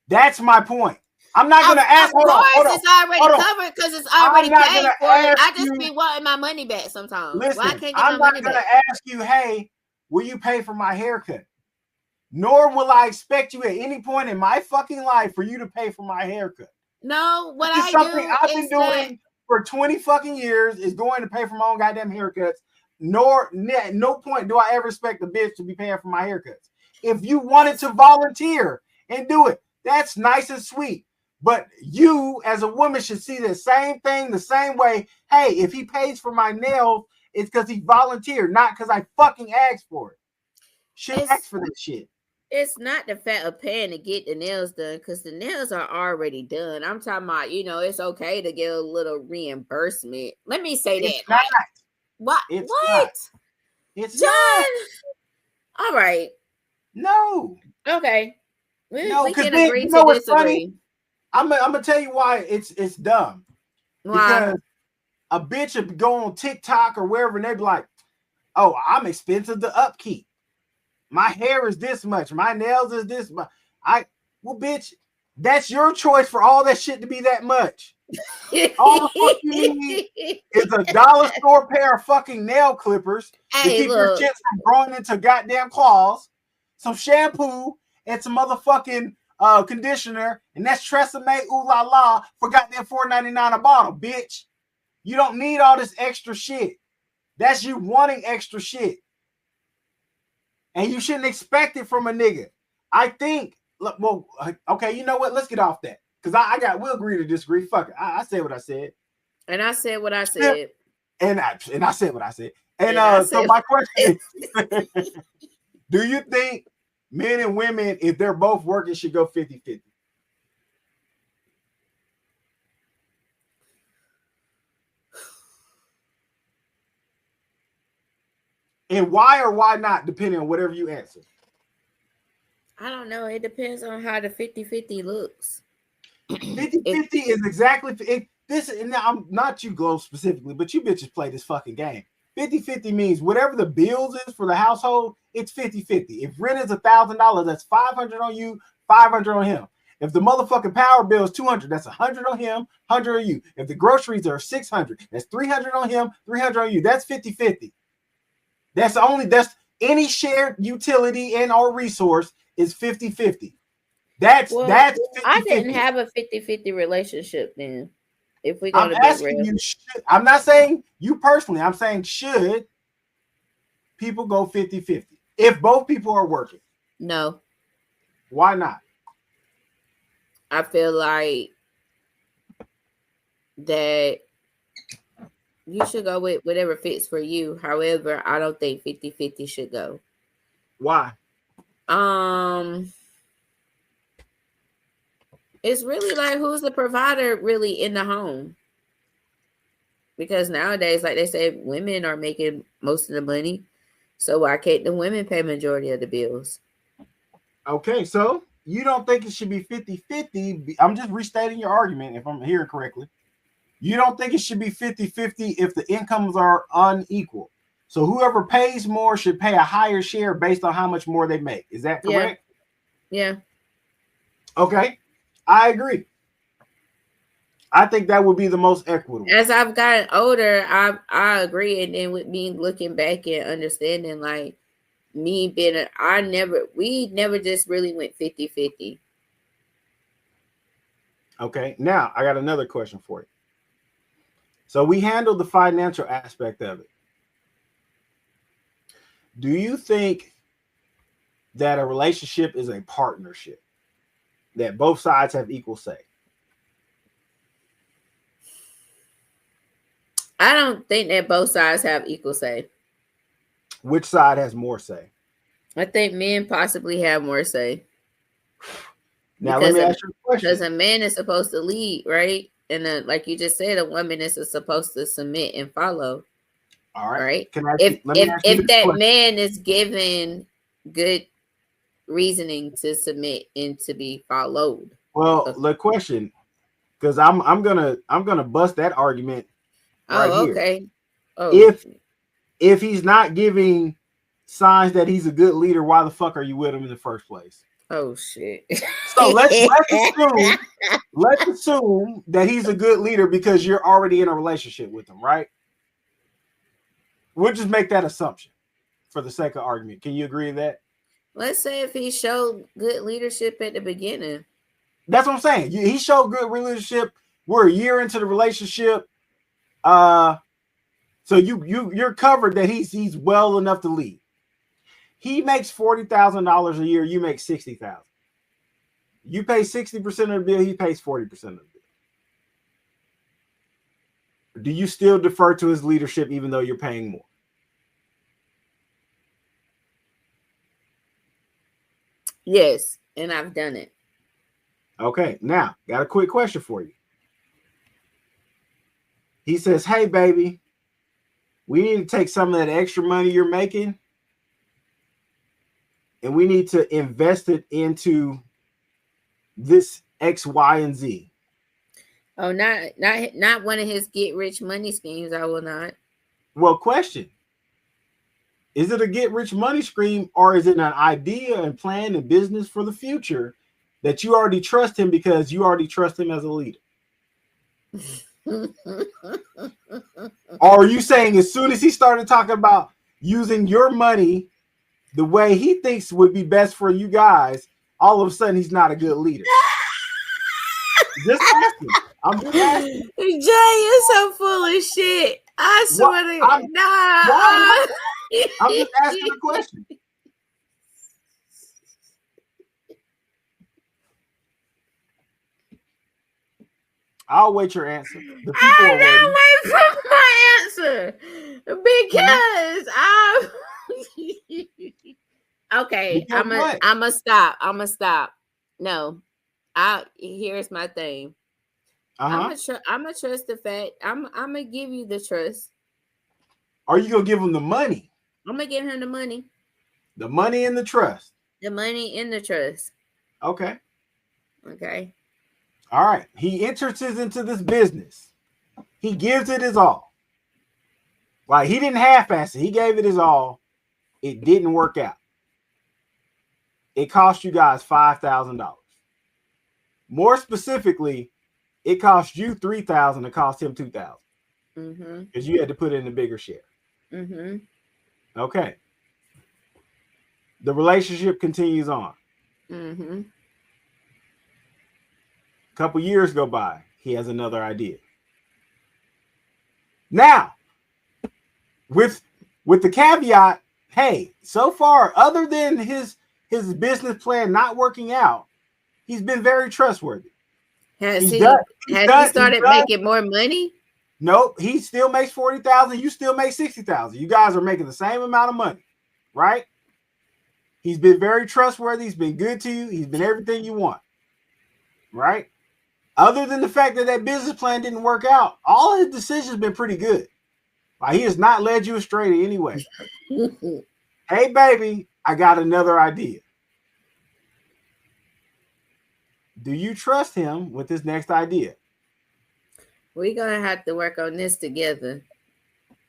That's my point. I'm not Of gonna ask. Hold on, course, hold on, it's already hold on. covered because it's I'm already not paid gonna for it. ask I just you. be wanting my money back sometimes. Why I Listen, can't get I'm my not money gonna back? ask you, hey, will you pay for my haircut? Nor will I expect you at any point in my fucking life for you to pay for my haircut. No, what This is I something do I've been is that doing for 20 fucking years, is going to pay for my own goddamn haircuts. Nor at no point do I ever expect a bitch to be paying for my haircuts. If you wanted to volunteer and do it, that's nice and sweet. But you as a woman should see the same thing the same way. Hey, if he pays for my nails, it's because he volunteered, not because I fucking asked for it. Should ask it's for that shit. it's not the fact of paying to get the nails done because the nails are already done. I'm talking about, it's okay to get a little reimbursement. Let me say It's that. not. Like, what? It's What? not. It's not. John? All right. No. Okay. We No, we because can then agree you to know what's funny? disagree. I'm gonna tell you why it's dumb. Why? Because a bitch would go on TikTok or wherever and they be like, oh, I'm expensive to upkeep. My hair is this much, my nails is this much. Well, bitch, that's your choice for all that shit to be that much. All the fuck you need is a dollar store pair of fucking nail clippers to Hey, keep your look. shit from growing into goddamn claws, some shampoo, and some motherfucking conditioner, and that's Tresemme Ooh La La for goddamn $4.99 a bottle, bitch. You don't need all this extra shit. That's you wanting extra shit. And you shouldn't expect it from a nigga. I think, well, okay, you know what? Let's get off that. Because we'll agree to disagree. Fuck it. I said what I said. And I said what I said. And I said what I said. And And I so said my question is, do you think men and women, if they're both working, should go 50-50? And why or why not, depending on whatever you answer. I don't know. It depends on how the 50-50 looks. 50-50 If is exactly this, and I'm not you, Glo, specifically, but you bitches play this fucking game. 50-50 means whatever the bills is for the household, it's 50-50. If rent is $1,000, that's 500 on you, 500 on him. If the motherfucking power bill is 200, that's 100 on him, 100 on you. If the groceries are 600, that's 300 on him, 300 on you. That's 50-50. That's any shared utility and or resource is 50-50. That's well, I 50-50. didn't have a 50-50 relationship then. If we're I'm gonna be asking real. you, I'm not saying you personally. I'm saying, should people go 50-50 if both people are working? No. Why not? I feel like that you should go with whatever fits for you. However, I don't think 50-50 should go. Why? It's really like who's the provider really in the home? Because nowadays, like they said, women are making most of the money. So why can't the women pay majority of the bills? Okay, so you don't think it should be 50-50. I'm just restating your argument if I'm hearing correctly. You don't think it should be 50-50 if the incomes are unequal. So whoever pays more should pay a higher share based on how much more they make. Is that Yeah. correct? Yeah. Okay, I agree. I think that would be the most equitable. As I've gotten older, I agree. And then with me looking back and understanding, like, me being we never just really went 50-50. Okay, now I got another question for you. So we handled the financial aspect of it. Do you think that a relationship is a partnership, that both sides have equal say? I don't think that both sides have equal say. Which side has more say? I think men possibly have more say. Now, let Because me ask you a because question. a man is supposed to lead, right? And like you just said, a woman is supposed to submit and follow, All right. right? Can I ask If you, let me if ask you if this that question. man is given good reasoning to submit and to be followed. Well, the question, because I'm gonna bust that argument right Oh, here. okay. Oh, If he's not giving signs that he's a good leader, why the fuck are you with him in the first place? oh shit. So let's assume that he's a good leader because you're already in a relationship with him, right? We'll just make that assumption for the sake of argument. Can you agree with that? Let's say if he showed good leadership at the beginning. That's what I'm saying. He showed good relationship. We're a year into the relationship. So you're covered that he's well enough to lead. He makes $40,000 a year. You make $60,000. You pay 60% of the bill. He pays 40% of the bill. Do you still defer to his leadership even though you're paying more? Yes, and I've done it. Okay, now got a quick question for you. He says, "Hey, baby, we need to take some of that extra money you're making, and we need to invest it into this X, Y, and Z." Oh, not one of his get rich money schemes. I will not. Well, question: is it a get rich money scheme, or is it an idea and plan and business for the future that you already trust him because you already trust him as a leader? Or are you saying as soon as he started talking about using your money the way he thinks would be best for you guys, all of a sudden he's not a good leader? Just asking. I'm just asking. Jay, you're so full of shit. I What? swear to Why nah. not? I'm just asking a question. I'll wait your answer. The people are waiting. I don't wait for my answer because okay. Because what? I'm a stop. I'm a stop. No, here's my thing. Uh-huh. I'm gonna trust the fact. I'm gonna give you the trust. Are you gonna give him the money? I'm gonna give him the money. The money and the trust. The money in the trust. Okay. Okay. All right. He enters into this business. He gives it his all. Like he didn't half-ass it. He gave it his all. It didn't work out. It cost you guys $5,000. More specifically, it cost you $3,000. It cost him $2,000 because you had to put in a bigger share. Okay. The relationship continues on. A couple years go by. He has another idea. Now, with the caveat, hey, so far, other than his business plan not working out, he's been very trustworthy. Has he started making more money? Nope, he still makes $40,000. You still make $60,000. You guys are making the same amount of money, right? He's been very trustworthy. He's been good to you. He's been everything you want, right? Other than the fact that that business plan didn't work out, all of his decisions have been pretty good. Like he has not led you astray in any way. Hey, baby, I got another idea. Do you trust him with this next idea? We're gonna have to work on this together.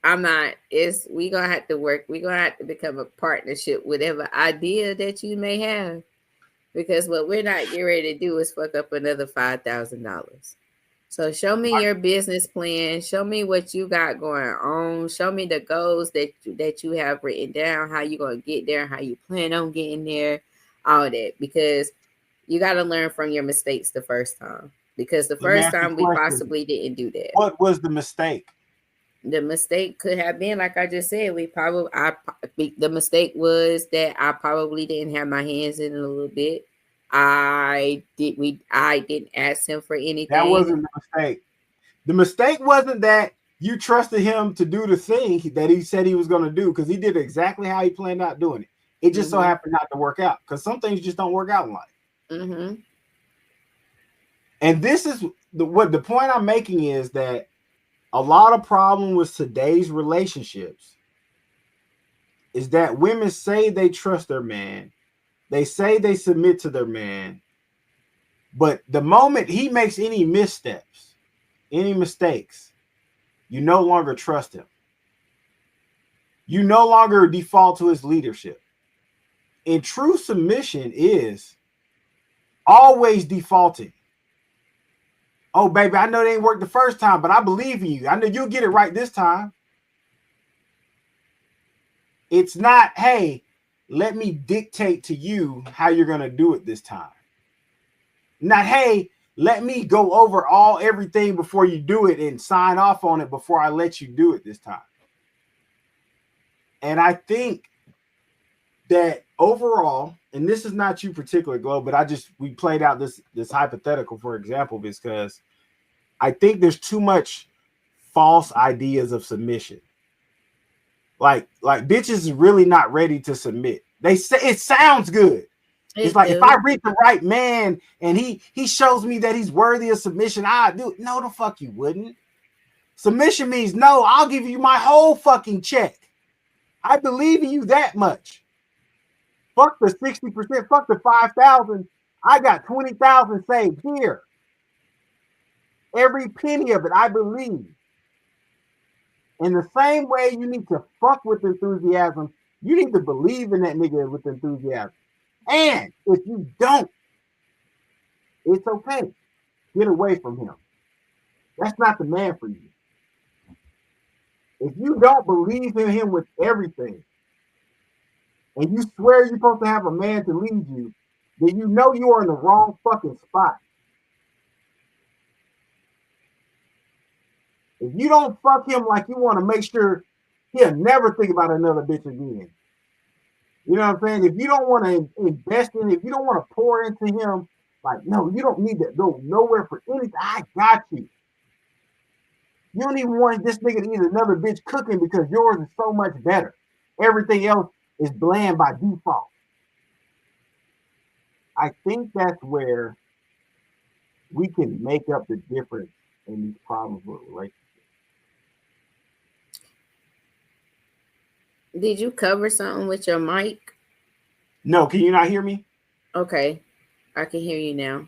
I'm not. We're gonna have to work. We're gonna have to become a partnership, whatever idea that you may have. Because what we're not getting ready to do is fuck up another $5,000. So show me your business plan. Show me what you got going on. Show me the goals that you have written down, how you gonna get there, how you plan on getting there, all that. Because you got to learn from your mistakes the first time. Because the Let me first ask you a time we question. possibly didn't do that. What was the mistake? The mistake could have been, like I just said, the mistake was that I probably didn't have my hands in it a little bit. I didn't ask him for That anything. wasn't the mistake. The mistake wasn't that you trusted him to do the thing that he said he was going to do, because he did exactly how he planned out doing it. It just so happened not to work out, because some things just don't work out in life. Mm-hmm. And this is the point I'm making is that a lot of problem with today's relationships is that women say they trust their man. They say they submit to their man. But the moment he makes any missteps, any mistakes, you no longer trust him. You no longer default to his leadership. And true submission is always defaulting. Oh, baby, I know they ain't worked the first time, but I believe in you. I know you'll get it right this time. It's not, hey, let me dictate to you how you're going to do it this time. Not, hey, let me go over everything before you do it and sign off on it before I let you do it this time. And I think that overall, and this is not you particular, Glo, but we played out this hypothetical, for example, because I think there's too much false ideas of submission. Like bitches is really not ready to submit. They say it sounds good. It's like, if I reach the right man and he shows me that he's worthy of submission, I do it. No, the fuck you wouldn't. Submission means, no, I'll give you my whole fucking check. I believe in you that much. Fuck the 60%, fuck the 5,000. I got 20,000 saved here. Every penny of it, I believe. In the same way you need to fuck with enthusiasm, you need to believe in that nigga with enthusiasm. And if you don't, it's okay. Get away from him. That's not the man for you. If you don't believe in him with everything, and you swear you're supposed to have a man to lead you, then you know you are in the wrong fucking spot. If you don't fuck him like you want to make sure he'll never think about another bitch again. You know what I'm saying? If you don't want to invest in it, if you don't want to pour into him, like, no, you don't need to go nowhere for anything. I got you. You don't even want this nigga to eat another bitch cooking because yours is so much better. Everything else is bland by default. I think that's where we can make up the difference in these problems with relationships. Did you cover something with your mic? No, can you not hear me? Okay, I can hear you now.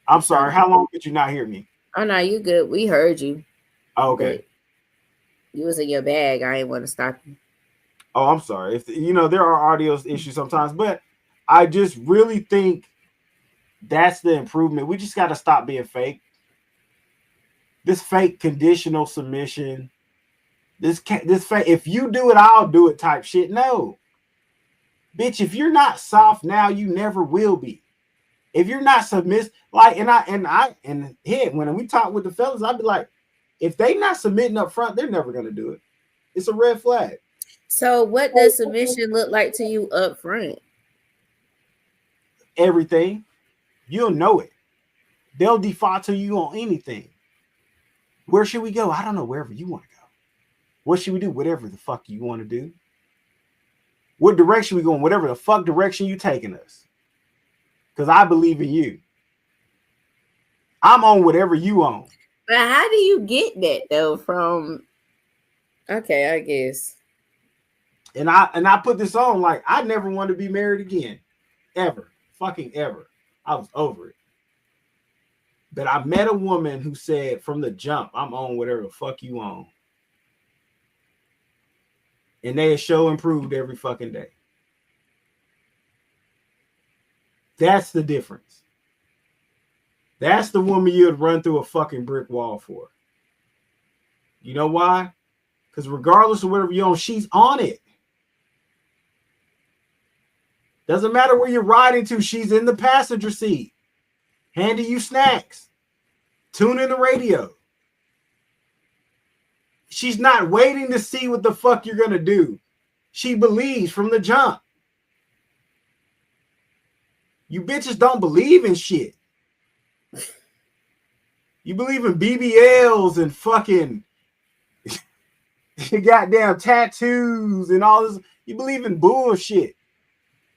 I'm sorry. How long did you not hear me? Oh no, you good. We heard you. Oh, okay. You was in your bag. I ain't want to stop you. Oh, I'm sorry. If there are audio issues sometimes, but I just really think that's the improvement. We just got to stop being fake. This fake conditional submission. This fake. If you do it, I'll do it type shit. No, bitch. If you're not soft now, you never will be. If you're not submissive, like, and when we talk with the fellas, I'd be like, if they not submitting up front, they're never gonna do it. It's a red flag. So what does submission look like to you up front? Everything. You'll know it. They'll default to you on anything. Where should we go? I don't know. Wherever you want to go. What should we do? Whatever the fuck you want to do. What direction we going? Whatever the fuck direction you taking us. Because I believe in you. I'm on whatever you on. But how do you get that though from? Okay, I guess. And I put this on like I never want to be married again. Ever. Fucking ever. I was over it. But I met a woman who said from the jump, I'm on whatever the fuck you on. And they show improved every fucking day. That's the difference. That's the woman you'd run through a fucking brick wall for. You know why? Because regardless of whatever you're on, she's on it. Doesn't matter where you're riding to, she's in the passenger seat, handing you snacks, tuning the radio. She's not waiting to see what the fuck you're gonna do. She believes from the jump. You bitches don't believe in shit. You believe in BBLs and fucking goddamn tattoos and all this. You believe in bullshit.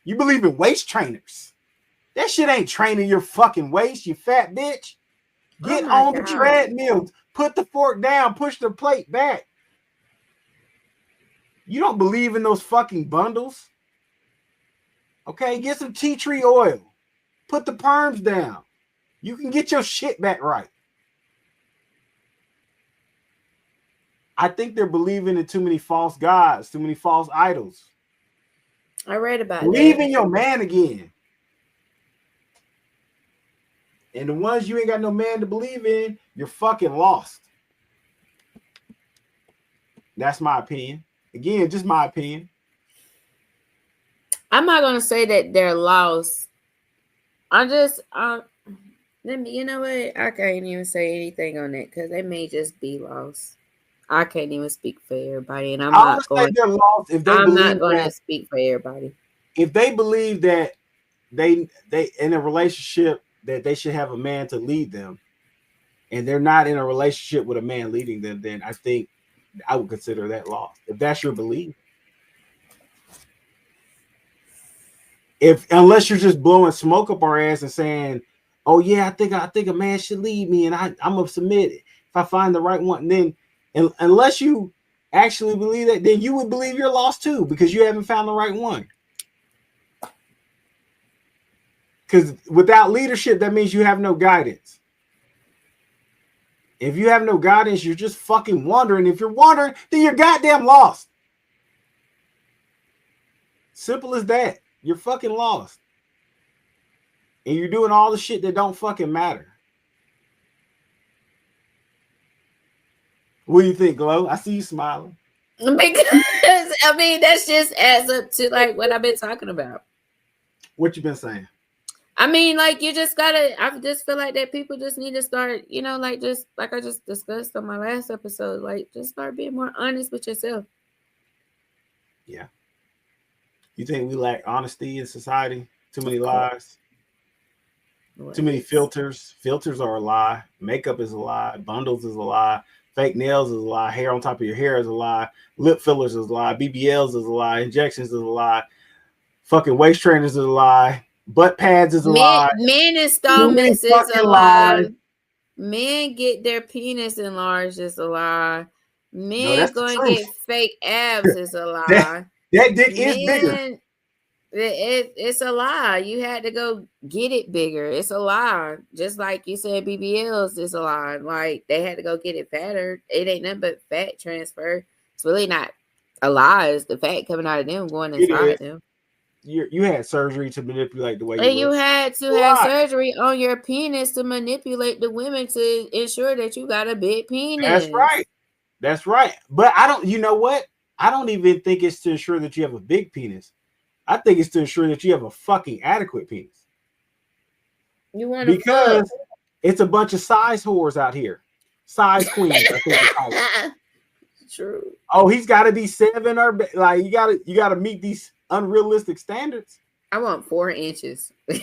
You believe in waist trainers. That shit ain't training your fucking waist, you fat bitch. Get on the treadmill. Put the fork down. Push the plate back. You don't believe in those fucking bundles. Okay, get some tea tree oil. Put the perms down. You can get your shit back right. I think they're believing in too many false gods, too many false idols. I read about Believe that. in your man again. And the ones you ain't got no man to believe in, you're fucking lost. That's my opinion. Again, just my opinion. I'm not gonna say that they're lost. I just you know what? I can't even say anything on that because they may just be lost. I can't even speak for everybody, and I'm not going. They're lost if they I'm believe not going that, to speak for everybody. If they believe that they in a relationship that they should have a man to lead them, and they're not in a relationship with a man leading them, then I think I would consider that lost. If that's your belief. Unless you're just blowing smoke up our ass and saying, "Oh yeah, I think a man should lead me, and I'm gonna submit if I find the right one." And then, unless you actually believe that, then you would believe you're lost too because you haven't found the right one. Because without leadership, that means you have no guidance. If you have no guidance, you're just fucking wandering. If you're wandering, then you're goddamn lost. Simple as that. You're fucking lost. And you're doing all the shit that don't fucking matter. What do you think, Glo? I see you smiling. Because I mean, that's just adds up to like what I've been talking about. What you been saying? I mean, like you just gotta. I just feel like that people just need to start, like just like I just discussed on my last episode, like just start being more honest with yourself. Yeah. You think we lack honesty in society? Too many lies? Too many filters? Filters are a lie. Makeup is a lie. Bundles is a lie. Fake nails is a lie. Hair on top of your hair is a lie. Lip fillers is a lie. BBLs is a lie. Injections is a lie. Fucking waist trainers is a lie. Butt pads is a lie. Men installments is a lie. Men get their penis enlarged is a lie. Men going to get fake abs is a lie. That dick is bigger. It's a lie. You had to go get it bigger. It's a lie. Just like you said, BBLs is a lie. Like they had to go get it fatter. It ain't nothing but fat transfer. It's really not a lie. It's the fat coming out of them going inside them. You had surgery to manipulate the way you and you look. had to have surgery on your penis to manipulate the women to ensure that you got a big penis. That's right. But I don't. You know what? I don't even think it's to ensure that you have a big penis. I think it's to ensure that you have a fucking adequate penis. You want because it's a bunch of size whores out here, size queens. I think True. Oh, he's got to be 7 or like you got to meet these unrealistic standards. I want 4 inches. So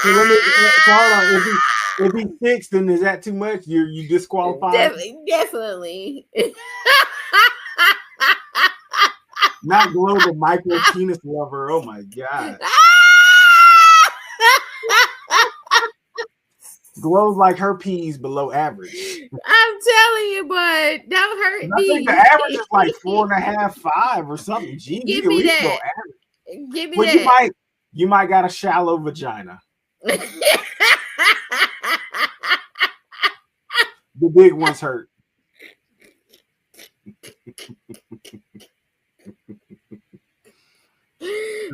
hold on. If he's 6, then is that too much? You disqualified? Definitely. Not Glo, the micro penis lover. Oh my god. Glo's like her peas below average. I'm telling you, but don't hurt me. I think the average is like 4.5, 5 or something. Gee, give me that. Give me that. You might got a shallow vagina. The big ones hurt.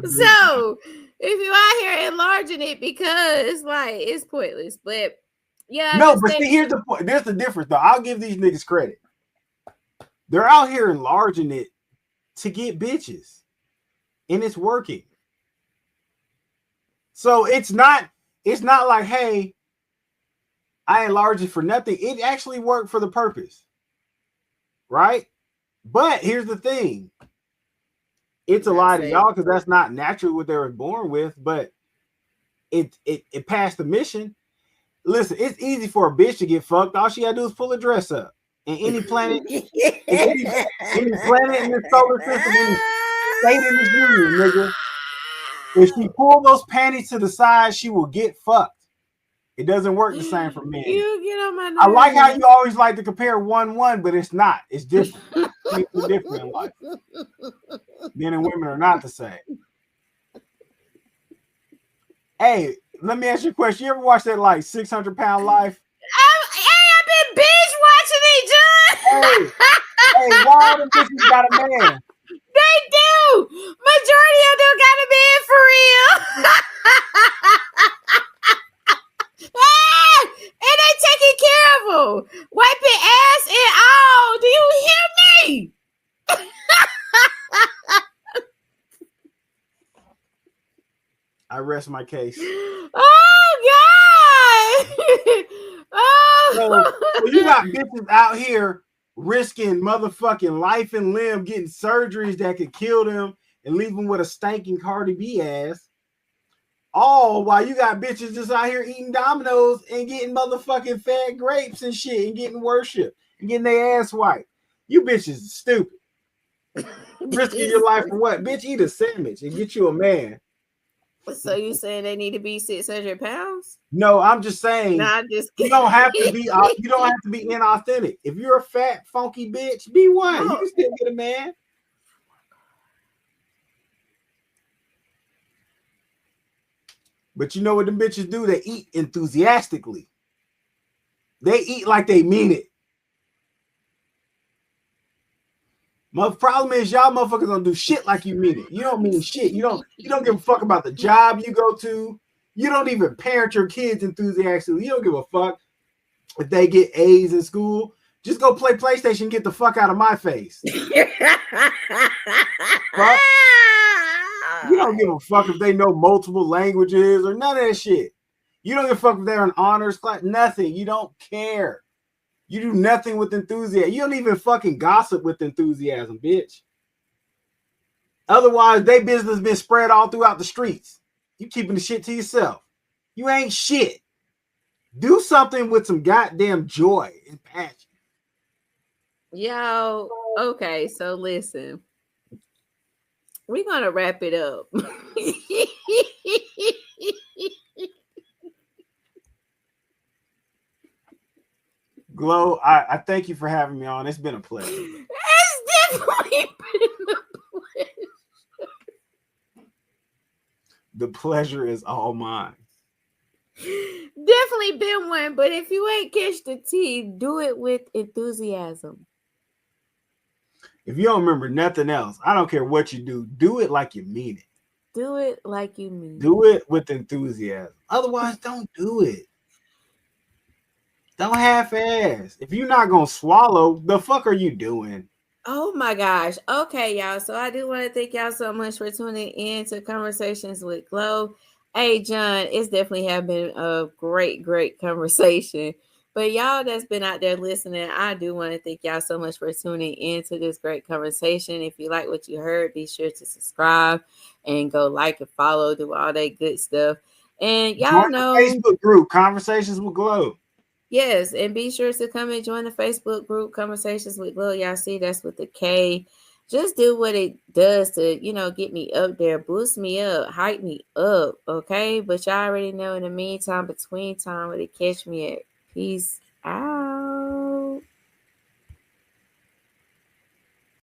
So if you out here enlarging it because like it's pointless, but yeah, I No, just but think see, here's the point. There's the difference, though. I'll give these niggas credit. They're out here enlarging it to get bitches, and it's working. So it's not like, hey, I enlarged it for nothing. It actually worked for the purpose, right? But here's the thing. It's a lie to y'all because that's not naturally what they were born with, but it passed the mission. Listen, it's easy for a bitch to get fucked. All she gotta do is pull a dress up. And any planet, any planet in this solar system, any state in this union, nigga, if she pull those panties to the side, she will get fucked. It doesn't work the same for men. You get on my nerves. I like how you always like to compare 1-1, but it's not. It's different. Things are different in life. Men and women are not the same. Hey, let me ask you a question. You ever watch that like 600-Pound Life? I've been binge watching it, John. Hey, why all the bitches got a man? They do. Majority of them got a man for real. And they taking care of them, wiping ass and all. Do you hear me? I rest my case. Oh God! So you got bitches out here risking motherfucking life and limb, getting surgeries that could kill them and leave them with a stinking Cardi B ass. All while you got bitches just out here eating Dominoes and getting motherfucking fed grapes and shit and getting worship and getting their ass wiped. You bitches are stupid. Risking your life for what? Bitch, eat a sandwich and get you a man. So you saying they need to be 600 pounds? No, I'm just saying. Nah, just you don't have to be. You don't have to be inauthentic. If you're a fat, funky bitch, be one. You can still get a man. But you know what them bitches do? They eat enthusiastically. They eat like they mean it. My problem is y'all motherfuckers don't do shit like you mean it. You don't mean shit. You don't give a fuck about the job you go to. You don't even parent your kids enthusiastically. You don't give a fuck if they get A's in school. Just go play PlayStation and get the fuck out of my face. Fuck. You don't give a fuck if they know multiple languages or none of that shit. You don't give a fuck if they're in honors class. Nothing. You don't care. You do nothing with enthusiasm. You don't even fucking gossip with enthusiasm, bitch. Otherwise, their business been spread all throughout the streets. You keeping the shit to yourself. You ain't shit. Do something with some goddamn joy and passion. Yo, okay, so listen. We're gonna wrap it up. Glo, I thank you for having me on. It's been a pleasure. It's definitely been a pleasure. The pleasure is all mine. Definitely been one, but if you ain't catch the tea, do it with enthusiasm. If you don't remember nothing else, I don't care what you do it like you mean it. Do it like you mean it. Do it with enthusiasm. Otherwise, don't do it. Don't half-ass. If you're not gonna swallow, the fuck are you doing? Oh my gosh. Okay, y'all. So I do want to thank y'all so much for tuning in to Conversations with Glo. Hey, John, it's definitely have been a great, great conversation. But y'all that's been out there listening, I do want to thank y'all so much for tuning in to this great conversation. If you like what you heard, be sure to subscribe and go like and follow, do all that good stuff. And y'all Join know the Facebook group, Conversations with Glo. Yes, and be sure to come and join the Facebook group Conversations with Glo. Y'all see that's with the K. Just do what it does to, get me up there, boost me up, hype me up, okay? But y'all already know in the meantime, between time, where to catch me at. Peace out.